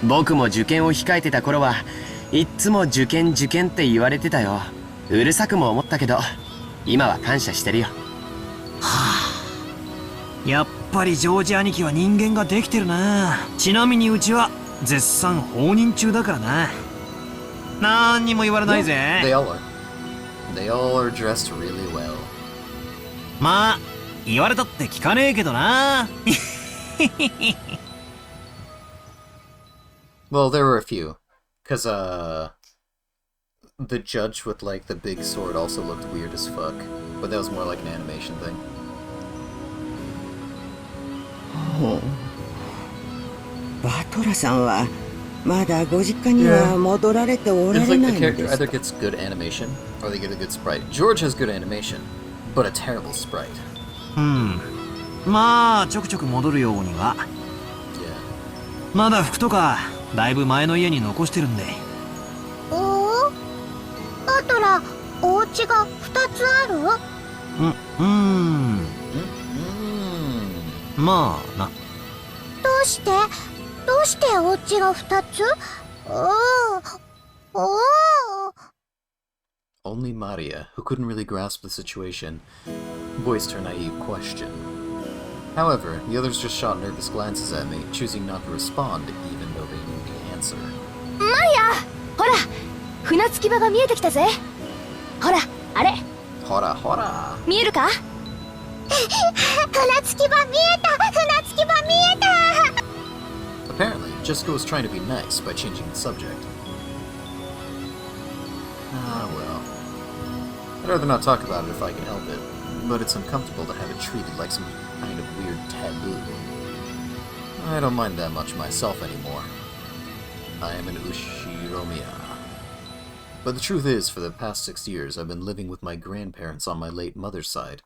僕も受験を控えてた頃はいっつも受験って言われてたよ。うるさくも思ったけど、今は感謝してるよ。はあ、やっぱりジョージ兄貴は人間ができてるな。ちなみにうちは絶賛放任中だからな。なんにも言われないぜ。They all are. They all are dressed really well. まあ、言われたって聞かねえけどな。Well, there were a few. Cause, the judge with, like, the big sword also looked weird as fuck. But that was more like an animation thing. ほう。バトラさんはまだご実家には戻られておら It's れ like な the いの character ですか。 either gets good animation or they get a good sprite. George has good animation, but a terrible sprite. まあちょくちょく戻るようには。まだ服とかだいぶ前の家に残してるんで。おお、バトラ、お家が2つある？まあな。どうしてお家が2つ？Only Maria, who couldn't really grasp the situation, voiced her naive question. However, the others just shot nervous glances at me, choosing not to respond even though they knew the answer. マヤ、ほら、船着き場が見えてきたぜ。ほら、あれ。ほらほら。見えるか？船着き場見えた！船着き場見えた！ Apparently, Jessica was trying to be nice by changing the subject. Ah, well. I'd rather not talk about it if I can help it, but it's uncomfortable to have it treated like some kind of weird taboo. I don't mind that much myself anymore. I am an Ushiromiya. But the truth is, for the past 6 years, I've been living with my grandparents on my late mother's side,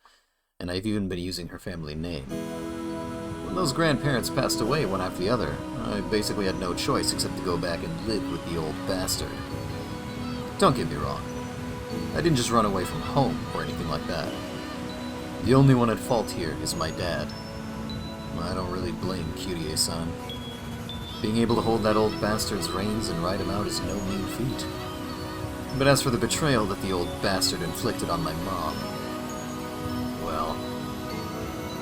and I've even been using her family name. When those grandparents passed away one after the other, I basically had no choice except to go back and live with the old bastard. Don't get me wrong. I didn't just run away from home or anything like that. The only one at fault here is my dad. I don't really blame Kyrie-san. Being able to hold that old bastard's reins and ride him out is no mean feat. But as for the betrayal that the old bastard inflicted on my mom, well,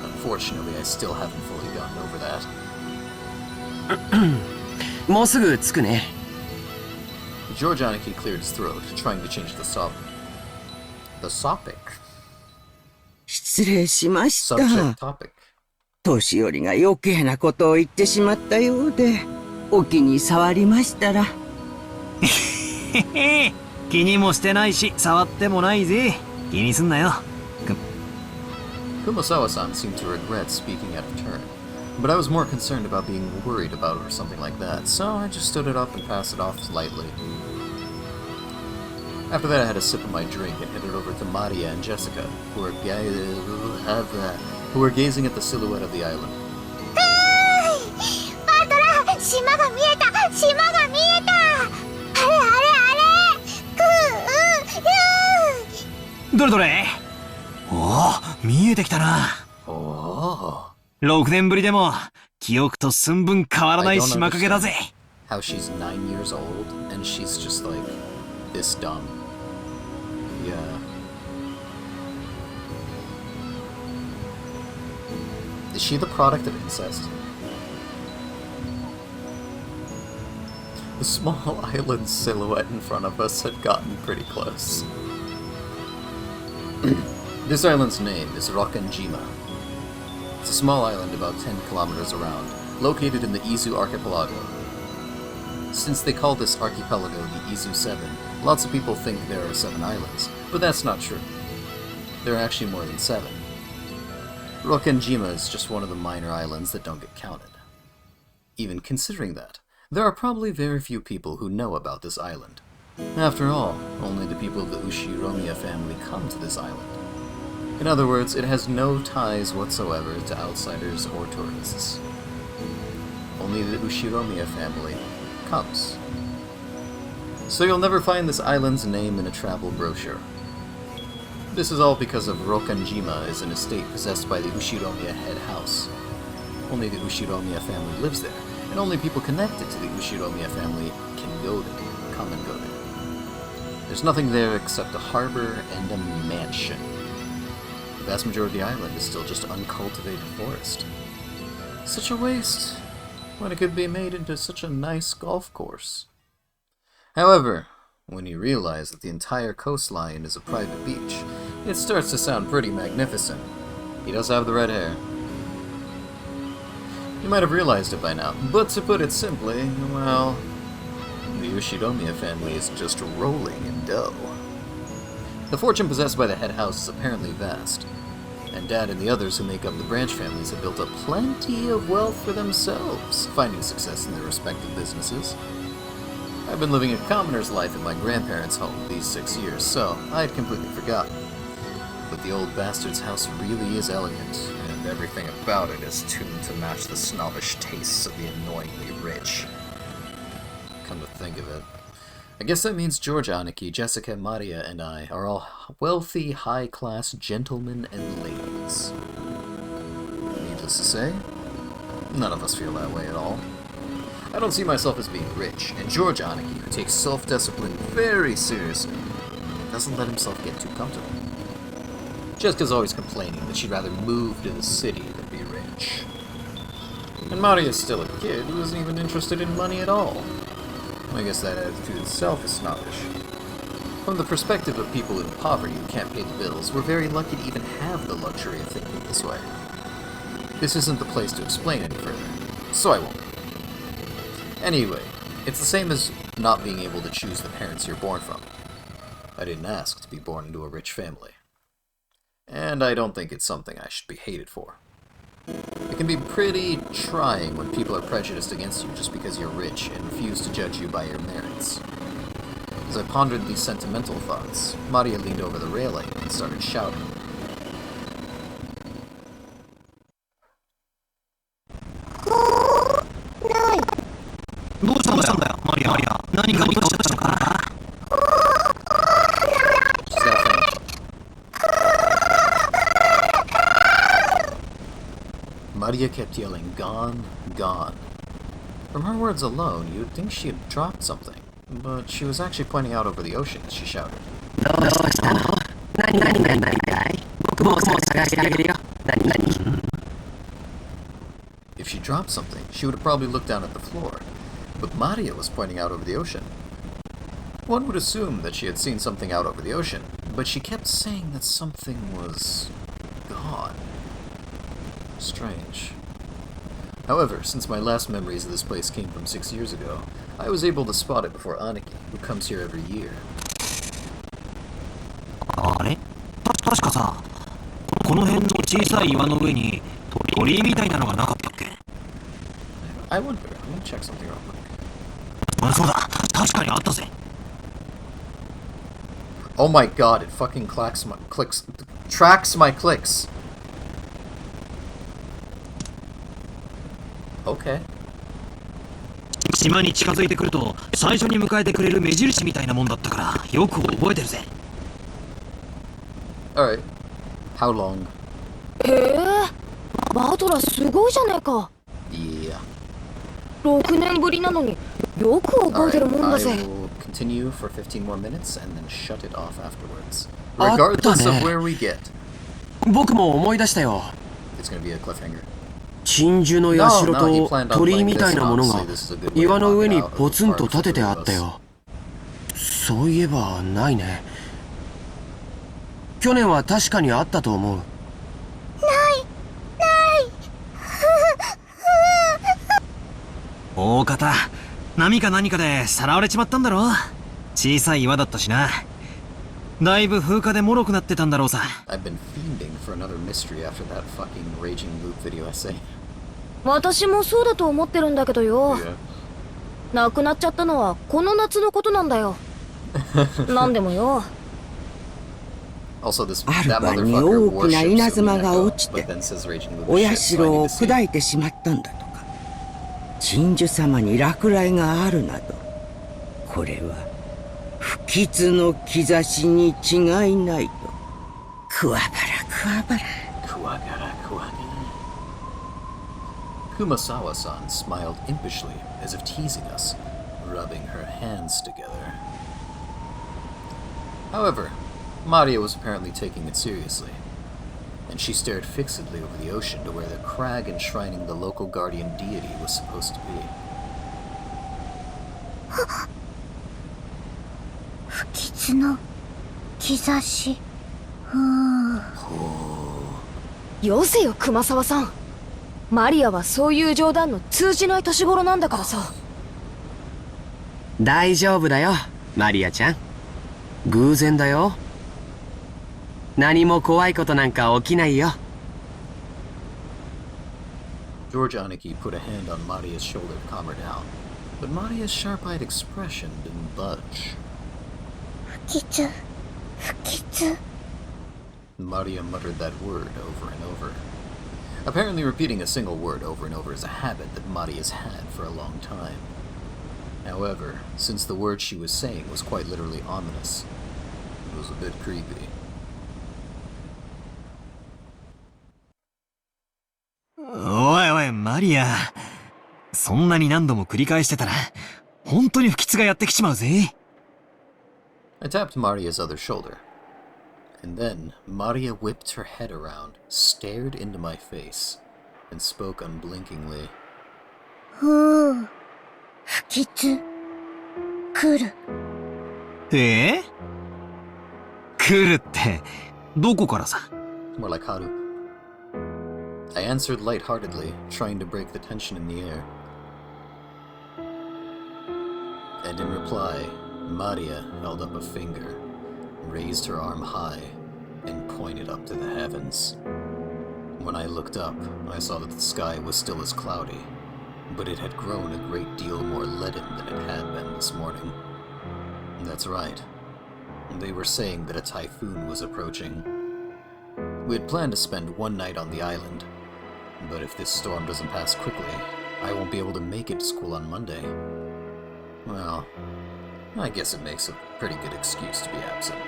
unfortunately I still haven't fully gotten over that. もうすぐ着くね。George Aniki cleared his throat, trying to change the topic. 失礼しました。 Subject topic. 年寄りが余計なことを言ってしまったようで、お気に障りましたら。へへ、気にもしてないし、触ってもないぜ。気にすんなよ。Kumasawa-san seemed to regret speaking out of turn, but I was more concerned about being worried about it or something like that, so I just stood it up and passed it off lightly. After that, I had a sip of my drink and headed over to Maria and Jessica, who were gazing at the silhouette of the island. バトラ、島が見えた！島が見えた！あれ！どれどれ？おお、見えてきたな。6年ぶりでも記憶と寸分変わらない島影だぜ。How she's 9 years old and she's just like this dumb. Yeah. Is she the product of incest? The small island silhouette in front of us had gotten pretty close. This island's name is Rokkenjima. It's a small island about 10 kilometers around, located in the Izu archipelago. Since they call this archipelago the Izu 7, lots of people think there are 7 islands, but that's not true. There are actually more than 7. Rokkenjima is just one of the minor islands that don't get counted. Even considering that, there are probably very few people who know about this island. After all, only the people of the Ushiromiya family come to this island. In other words, it has no ties whatsoever to outsiders or tourists. Only the Ushiromiya family comes. So you'll never find this island's name in a travel brochure. This is all because of Rokkenjima is an estate possessed by the Ushiromiya head house. Only the Ushiromiya family lives there, and only people connected to the Ushiromiya family can go there, come and go there. There's nothing there except a harbor and a mansion. The vast majority of the island is still just uncultivated forest. Such a waste, when it could be made into such a nice golf course. However, when you realize that the entire coastline is a private beach, it starts to sound pretty magnificent. He does have the red hair. You might have realized it by now, but to put it simply, well, the Ushiromiya family is just rolling in dough. The fortune possessed by the head house is apparently vast. and Dad and the others who make up the Branch families have built up plenty of wealth for themselves, finding success in their respective businesses. I've been living a commoner's life at my grandparents' home these 6 years, so I had completely forgotten. But the old bastard's house really is elegant, and everything about it is tuned to match the snobbish tastes of the annoyingly rich. Come to think of it, I guess that means George, Aniki, Jessica, Maria, and I are all wealthy, high-class gentlemen and ladies. Needless to say, none of us feel that way at all. I don't see myself as being rich, and George Aniki, who takes self-discipline very seriously, doesn't let himself get too comfortable. Jessica's always complaining that she'd rather move to the city than be rich. And Maria's still a kid who isn't even interested in money at all. I guess that attitude itself is snobbish. From the perspective of people in poverty who can't pay the bills, we're very lucky to even have the luxury of thinking this way. This isn't the place to explain any further, so I won't. Anyway, it's the same as not being able to choose the parents you're born from. I didn't ask to be born into a rich family. And I don't think it's something I should be hated for. It can be pretty trying when people are prejudiced against you just because you're rich and refuse to judge you by your merits. As I pondered these sentimental thoughts, Maria leaned over the railing and started shouting. Maria kept yelling, "Gone, gone." From her words alone, you'd think she had dropped something, but she was actually pointing out over the ocean as she shouted. If she dropped something, she would have probably looked down at the floor, but Maria was pointing out over the ocean. One would assume that she had seen something out over the ocean, but she kept saying that something was gone. Strange. However, since my last memories of this place came from 6 years ago, I was able to spot it before Aniki, who comes here every year. I wonder, I'm gonna check something real quick. Oh my god, it fucking tracks my clicks. Okay. 島に近づいてくると最初に迎えてくれる目印みたいなもんだったからよく覚えてるぜ。Alright. How long? へえ、バトラすごいじゃねえか。Yeah. 6年ぶりなのによく覚えてるもんだぜ。I will continue for 15 more minutes and then shut it off afterwards. Regardless of where we get. 僕も思い出したよ。 It's gonna be a cliffhanger. 真珠の社と鳥居みたいなものが岩の上にポツンと立ててあったよ。そういえばないね。去年は確かにあったと思う。ない大方波か何かでさらわれちまったんだろ。小さい岩だったしな。だいぶ風化で脆くなってたんだろうさ。I've been fiending for another mystery after that fucking raging loop video essay. 私もそうだと思ってるんだけどよ。 Yeah. 亡くなっちゃったのはこの夏のことなんだよ。なんでもよ。Also, this ある晩に大きな稲妻が落ちてお社を砕いてしまったんだとか、真珠様に落雷があるなど、これは不吉の兆しに違いないと。クワバラクワバラ。Kumasawa-san smiled impishly, as if teasing us, rubbing her hands together. However, Maria was apparently taking it seriously, and she stared fixedly over the ocean to where the crag enshrining the local guardian deity was supposed to be. 不吉の兆し。よせよ熊沢さん。マリアはそういう冗談の通じない年頃なんだからさ。大丈夫だよ、マリアちゃん。偶然だよ。何も怖いことなんか起きないよ。George Aniki put a hand on Maria's shoulder to calm her down, but Maria's sharp-eyed expression didn't budge. 不吉、不吉。 Maria muttered that word over and over. Apparently repeating a single word over and over is a habit that Maria's had for a long time. However, since the word she was saying was quite literally ominous, it was a bit creepy. おいおい、マリア。そんなに何度も繰り返してたら、本当に不吉がやってきちまうぜ。I tapped Maria's other shoulder. And then, Maria whipped her head around, stared into my face, and spoke unblinkingly. 不吉。来る。来るって、どこからさ？ More like Haru. I answered lightheartedly, trying to break the tension in the air. And in reply, Maria held up a finger, raised her arm high, and pointed up to the heavens. When I looked up, I saw that the sky was still as cloudy, but it had grown a great deal more leaden than it had been this morning. That's right. They were saying that a typhoon was approaching. We had planned to spend one night on the island, but if this storm doesn't pass quickly, I won't be able to make it to school on Monday. Well, I guess it makes a pretty good excuse to be absent.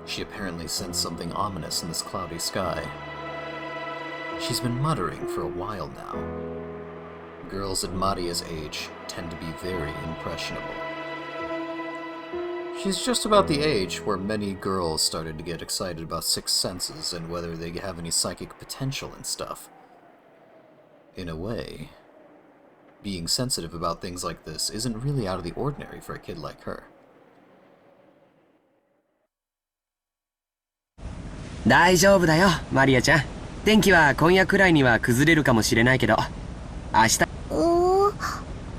She apparently sensed something ominous in this cloudy sky. She's been muttering for a while now. Girls at Maria's age tend to be very impressionable. She's just about the age where many girls started to get excited about sixth senses and whether they have any psychic potential and stuff. In a way, being sensitive about things like this isn't really out of the ordinary for a kid like her. 大丈夫だよ、マリアちゃん。天気は今夜くらいには崩れるかもしれないけど、明日。おー、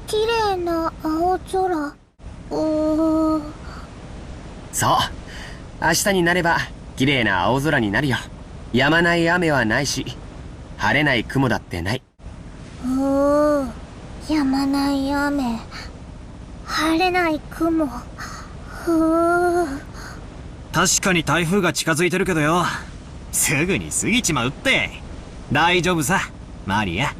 綺麗な青空。おー。そう。明日になれば綺麗な青空になるよ。止まない雨はないし、晴れない雲だってない。おー、止まない雨。晴れない雲。確かに台風が近づいてるけどよ。すぐに過ぎちまうって。大丈夫さ、マリア。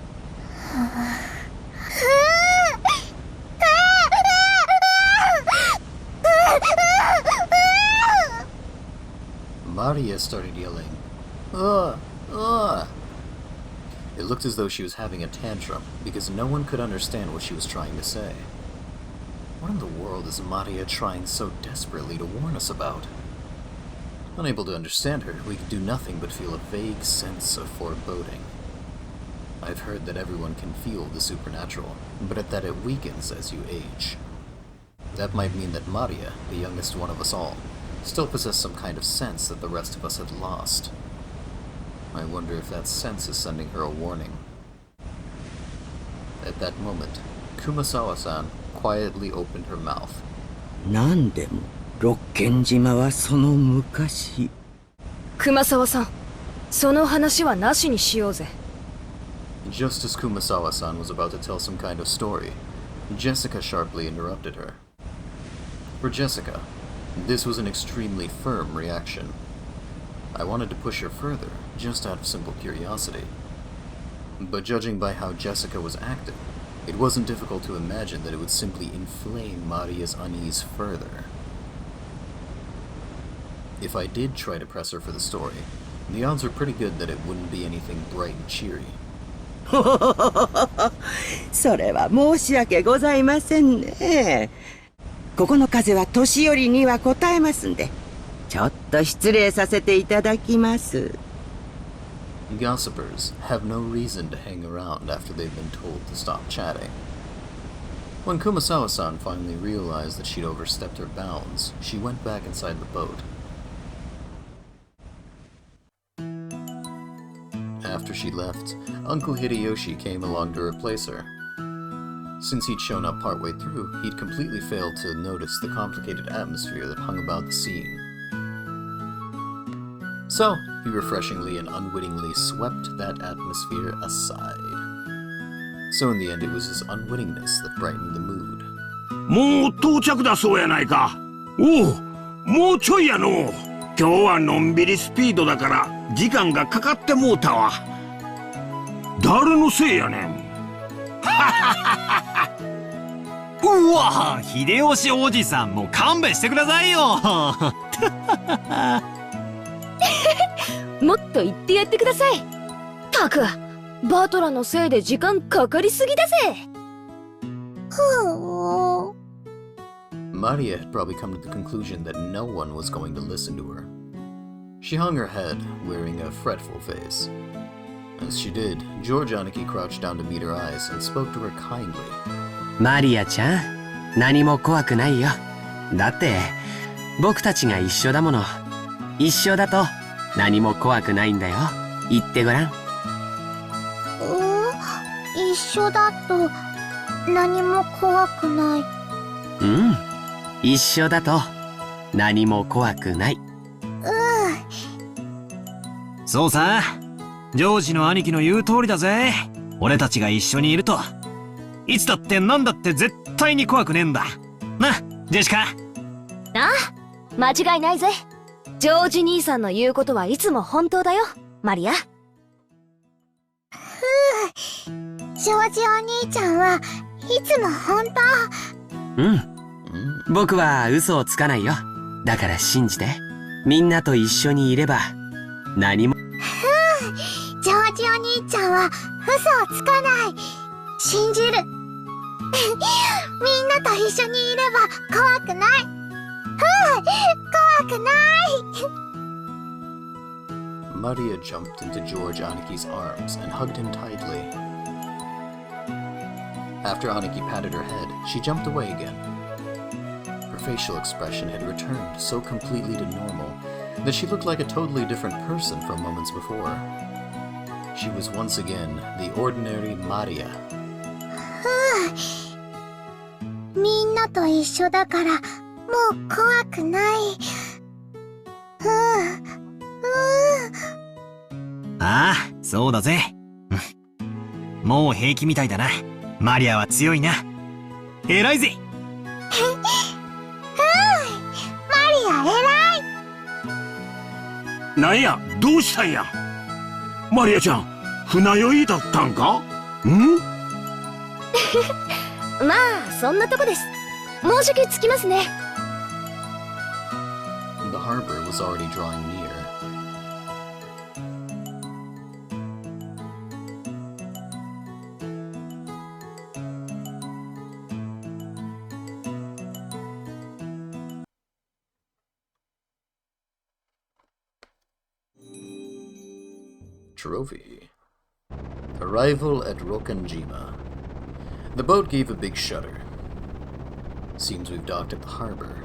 Maria started yelling, "Ugh! Ugh!" It looked as though she was having a tantrum, because no one could understand what she was trying to say. What in the world is Maria trying so desperately to warn us about? Unable to understand her, we could do nothing but feel a vague sense of foreboding. I've heard that everyone can feel the supernatural, but that it weakens as you age. That might mean that Maria, the youngest one of us all, still possessed some kind of sense that the rest of us had lost. I wonder if that sense is sending her a warning. At that moment, Kumasawa-san quietly opened her mouth. なんでも六軒島はその昔。熊沢さん、その話はなしにしようぜ。Just as Kumasawa-san was about to tell some kind of story, Jessica sharply interrupted her. For Jessica, this was an extremely firm reaction. I wanted to push her further, just out of simple curiosity. But judging by how Jessica was acting, it wasn't difficult to imagine that it would simply inflame Maria's unease further. If I did try to press her for the story, the odds were pretty good that it wouldn't be anything bright and cheery. それは申し訳ございませんね。ここの風は年寄りには応えますんで、ちょっと失礼させていただきます。Gossipers have no reason to hang around after they've been told to stop chatting. When Kumasawa-san finally realized that she'd overstepped her bounds, she went back inside the boat. After she left, Uncle Hideyoshi came along to replace her. Since he'd shown up partway through, he'd completely failed to notice the complicated atmosphere that hung about the scene. So, he refreshingly and unwittingly swept that atmosphere aside. So in the end, it was his unwittingness that brightened the mood. もう到着だそうやないか。おお、もうちょいやの。今日はのんびりスピードだから時間がかかってもうたわ。誰のせいやねん。うわ、秀吉おじさんもう勘弁してくださいよ。もっと言ってやってください。たく、バトラのせいで時間かかりすぎだぜ。Maria had probably come to the conclusion that no one was going to listen to her. She hung her head, wearing a fretful face. As she did, George Aniki crouched down to meet her eyes and spoke to her kindly. マリアちゃん、何も怖くないよ。だって、僕たちが一緒だもの。一緒だと何も怖くないんだよ。言ってごらん。一緒だと何も怖くない。うん。一緒だと何も怖くない。そうさ、ジョージの兄貴の言う通りだぜ。俺たちが一緒にいるといつだって何だって絶対に怖くねえんだな、ジェシカ。ああ、間違いないぜ。ジョージ兄さんの言うことはいつも本当だよ、マリア。ジョージお兄ちゃんはいつも本当。うん。僕は嘘をつかないよ。だから信じて。みんなと一緒にいれば何も。ジョージお兄ちゃんは嘘をつかない。信じる。みんなと一緒にいれば怖くない。怖くない。Maria jumped into George Aniki's arms and hugged him tightly. After Aniki patted her head, she jumped away again. Her facial expression had returned so completely to normal that she looked like a totally different person from moments before. She was once again the ordinary Maria. みんなと一緒だからもう怖くない。ああ、そうだぜ。もう平気みたいだな。マリアは強いな。偉いぜ。マリア偉い。なんや、どうしたんや。マリアちゃん、船酔いだったんか。まあそんなとこです。もうじき着きますね。 The harbor was already drawing near. Trophy. Arrival at Rokanjima. The boat gave a big shudder. Seems we've docked at the harbor.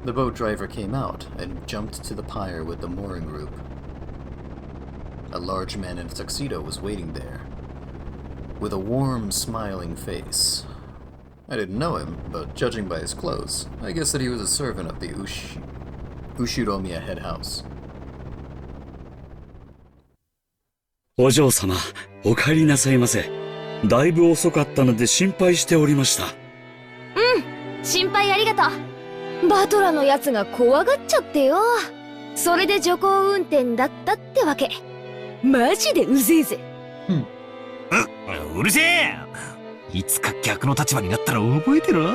The boat driver came out and jumped to the pier with the mooring rope. A large man in a tuxedo was waiting there, with a warm, smiling face. I didn't know him, but judging by his clothes, I guess that he was a servant of the Ushiromiya head house. お嬢様、お帰りなさいませ。だいぶ遅かったので心配しておりました。心配ありがとう。バトラのやつが怖がっちゃってよ。それで徐行運転だったってわけ。マジでうぜえぜ。うるせえ。いつか逆の立場になったら覚えてろ。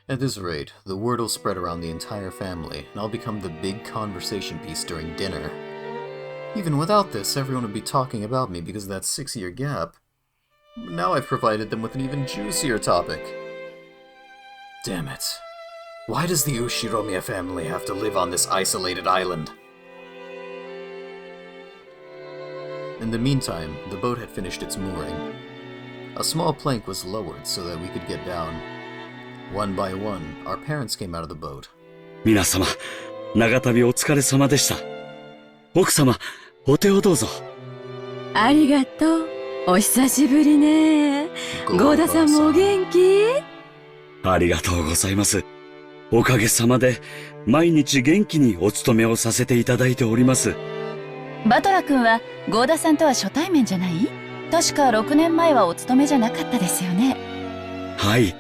At this rate, the word will spread around the entire family, and I'll become the big conversation piece during dinner. Even without this, everyone would be talking about me because of that 6-year gap. Now I've provided them with an even juicier topic. Damn it. Why does the Ushiromiya family have to live on this isolated island? In the meantime, the boat had finished its mooring. A small plank was lowered so that we could get down. One by one, our parents came out of the boat. 皆様、長旅お疲れ様でした。奥様、お手をどうぞ。ありがとう。お久しぶりね。ゴーダさんもお元気？ありがとうございます。おかげさまで毎日元気にお勤めをさせていただいております。バトラ君はゴーダさんとは初対面じゃない？確か6年前はお勤めじゃなかったですよね。はい。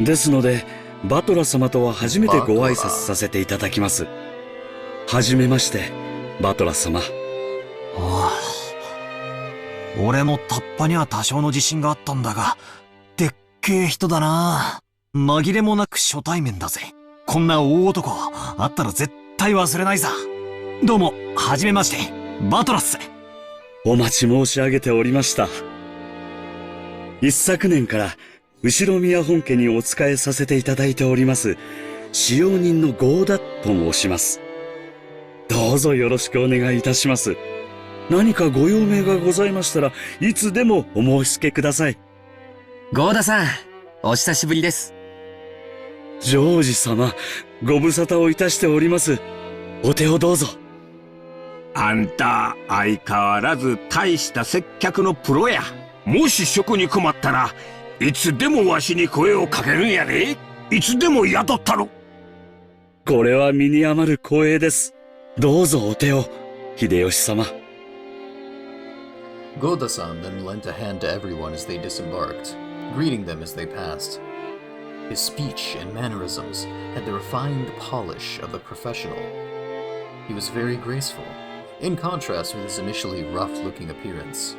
ですので、バトラ様とは初めてご挨拶させていただきます。はじめまして、バトラ様。俺もタッパには多少の自信があったんだが、でっけえ人だな。紛れもなく初対面だぜ。こんな大男、会ったら絶対忘れないさ。どうも、はじめまして、バトラっす。お待ち申し上げておりました。一昨年から、後宮本家にお仕えさせていただいております、使用人のゴーダと申します。どうぞよろしくお願いいたします。何かご用命がございましたらいつでもお申し付けください。ゴーダさん、お久しぶりです。ジョージ様、ご無沙汰をいたしております。お手をどうぞ。あんた、相変わらず大した接客のプロや。もし食に困ったら、いつでもわしに声をかけるんやで。いつでも雇ったろ。これは身に余る光栄です。どうぞお手を、秀吉様。Goda-san then lent a hand to everyone as they disembarked, greeting them as they passed. His speech and mannerisms had the refined polish of a professional. He was very graceful, in contrast with his initially rough-looking appearance.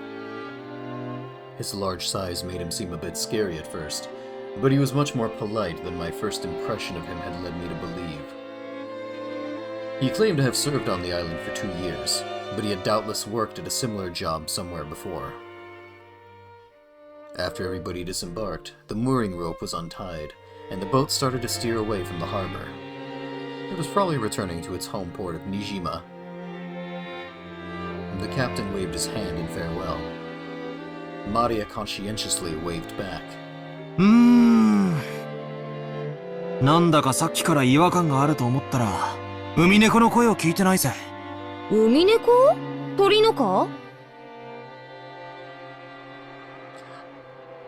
His large size made him seem a bit scary at first, but he was much more polite than my first impression of him had led me to believe. He claimed to have served on the island for 2 years, but he had doubtless worked at a similar job somewhere before. After everybody disembarked, the mooring rope was untied, and the boat started to steer away from the harbor. It was probably returning to its home port of Nijima. The captain waved his hand in farewell. Maria conscientiously waved back. なんだかさっきから違和感があると思ったら、海猫の声を聞いてないぜ。海猫？鳥のか？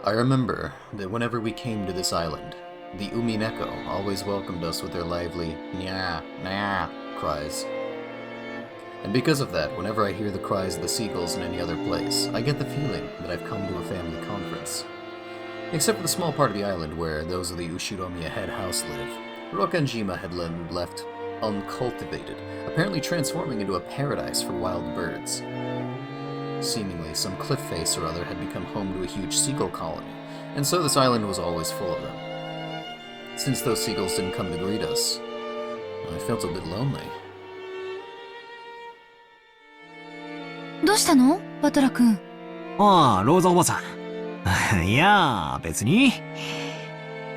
I remember that whenever we came to this island, the Umineko always welcomed us with their lively nya, nya cries. And because of that, whenever I hear the cries of the seagulls in any other place, I get the feeling that I've come to a family conference. Except for the small part of the island where those of the Ushiromiya head house live, Rokkanjima had left uncultivated, apparently transforming into a paradise for wild birds. Seemingly, some cliff face or other had become home to a huge seagull colony, and so this island was always full of them. Since those seagulls didn't come to greet us, I felt a bit lonely. どうしたのバトラ君。ああ、ローザおばさん。いやー、別に。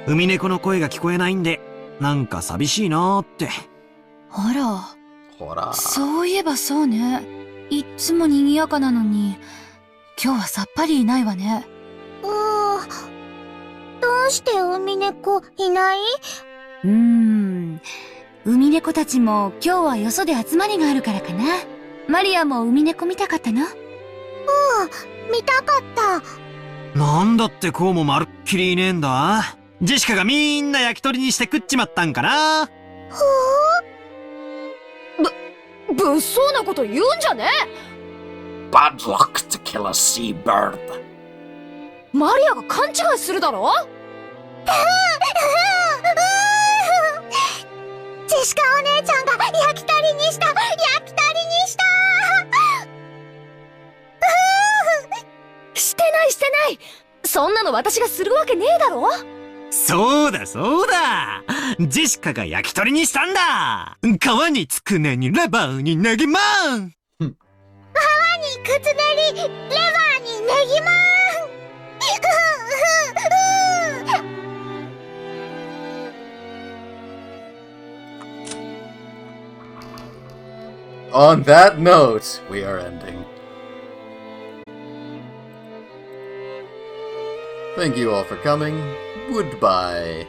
海猫の声が聞こえないんで、なんか寂しいなーって。あら。そういえばそうね。いっつも賑やかなのに、今日はさっぱりいないわね。どうして海猫いない？海猫たちも今日はよそで集まりがあるからかな。マリアも海猫見たかったの？見たかった。なんだってこうもまるっきりいねえんだ。ジェシカがみんな焼き鳥にして食っちまったんかな。物騒なこと言うんじゃねえ。 Bad luck to kill a seabird. マリアが勘違いするだろ。ジェシカお姉ちゃんが焼き鳥にした。してない。そんなの私がするわけねえだろ。そうだ。ジェシカが焼き鳥にしたんだ。皮につくねにレバーにネギマン。皮にくつねり、レバーにネギマン。On that note, we are ending. Thank you all for coming. Goodbye.